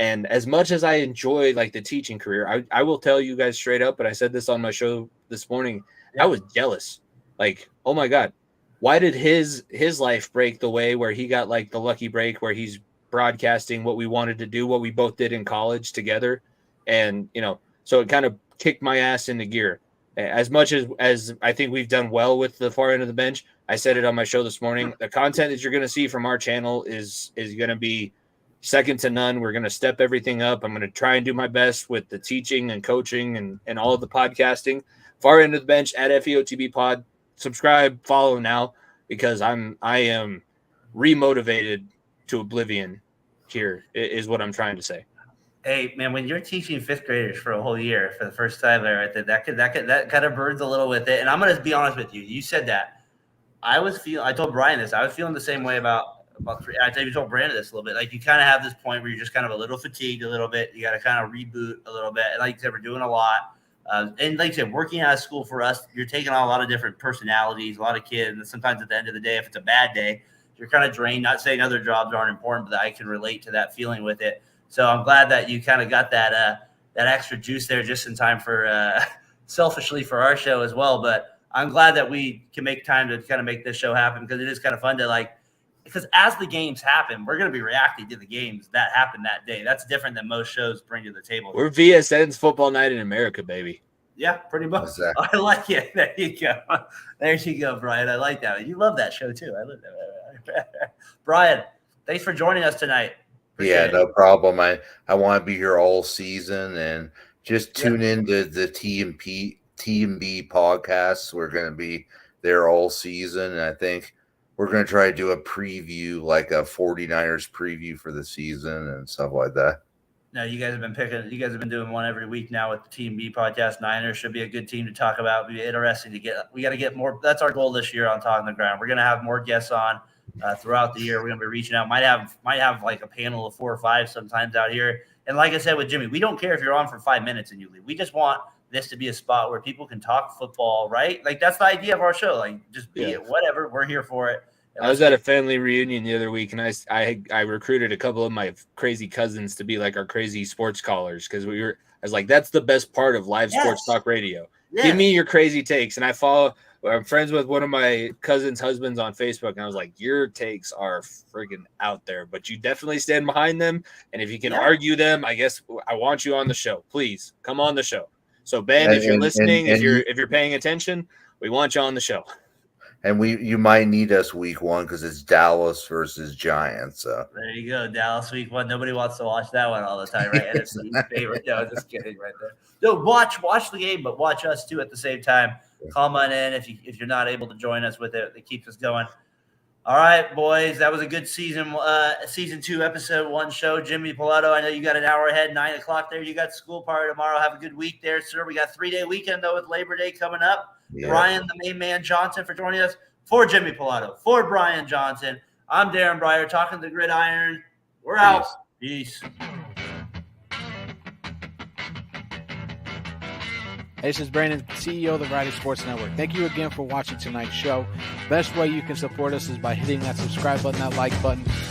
And as much as I enjoy like the teaching career, I will tell you guys straight up, but I said this on my show this morning, I was jealous. Like, oh my God, why did his life break the way where he got like the lucky break where he's broadcasting what we wanted to do, what we both did in college together. And, so it kind of kicked my ass into gear. As much as I think we've done well with the far end of the bench, I said it on my show this morning. The content that you're going to see from our channel is going to be second to none. We're going to step everything up. I'm going to try and do my best with the teaching and coaching and all of the podcasting. Far end of the bench at FEOTB Pod. Subscribe, follow now, because I am remotivated to oblivion. Here is what I'm trying to say. Hey man, when you're teaching 5th graders for a whole year for the first time, that kind of burns a little with it. And I'm gonna be honest with you. You said that. I told Brian this. I was feeling the same way about 3. I told Brandon this a little bit. Like you kind of have this point where you're just kind of a little fatigued a little bit. You got to kind of reboot a little bit. And like you said, we're doing a lot. And like I said, working out of school for us, you're taking on a lot of different personalities, a lot of kids. And sometimes at the end of the day, if it's a bad day, you're kind of drained. Not saying other jobs aren't important, but I can relate to that feeling with it. So I'm glad that you kind of got that extra juice there just in time for selfishly for our show as well. But I'm glad that we can make time to kind of make this show happen, because it is kind of fun to because as the games happen, we're going to be reacting to the games that happen that day. That's different than most shows bring to the table. We're VSN's Football Night in America, baby. Yeah, pretty much. Exactly. I like it. There you go. There you go, Brian. I like that. You love that show too. I love that. Brian, thanks for joining us tonight. Appreciate No problem. I want to be here all season, and just tune into the TMB podcasts. We're going to be there all season. And I think we're going to try to do a preview, like a 49ers preview for the season and stuff like that. No, you guys have been doing one every week now with the Team B podcast. Niners should be a good team to talk about. It'll be interesting we got to get more. That's our goal this year on Talkin the Gridiron. We're going to have more guests on throughout the year. We're going to be reaching out. Might have like a panel of 4 or 5 sometimes out here. And like I said with Jimmy, we don't care if you're on for 5 minutes and you leave. We just want this to be a spot where people can talk football, right? Like, that's the idea of our show. Like, just be it, whatever. We're here for it. I was at a family reunion the other week, and I recruited a couple of my crazy cousins to be like our crazy sports callers, because I was like, that's the best part of live sports talk radio. Yes. Give me your crazy takes. And I'm friends with one of my cousin's husbands on Facebook, and I was like, your takes are friggin' out there, but you definitely stand behind them. And if you can argue them, I guess I want you on the show. Please come on the show. So Ben, if you're listening, if you're paying attention, we want you on the show. And you might need us week 1 because it's Dallas versus Giants. So there you go, Dallas week 1. Nobody wants to watch that one all the time, right? NFC's favorite. No, just kidding, right there. No, watch the game, but watch us too at the same time. Call on in if you're not able to join us with it. It keeps us going. All right, boys, that was a good season 2, episode 1 show. Jimmy Pallato, I know you got an hour ahead, 9:00 there. You got school party tomorrow. Have a good week there, sir. We got 3-day weekend though with Labor Day coming up. Yeah. Brian, the main man Johnson, for joining us. For Jimmy Pallato, for Brian Johnson, I'm Daren Breyer, Talkin the Gridiron. We're out. Peace. Hey, this is Brandon, CEO of the Variety Sports Network. Thank you again for watching tonight's show. Best way you can support us is by hitting that subscribe button, that like button.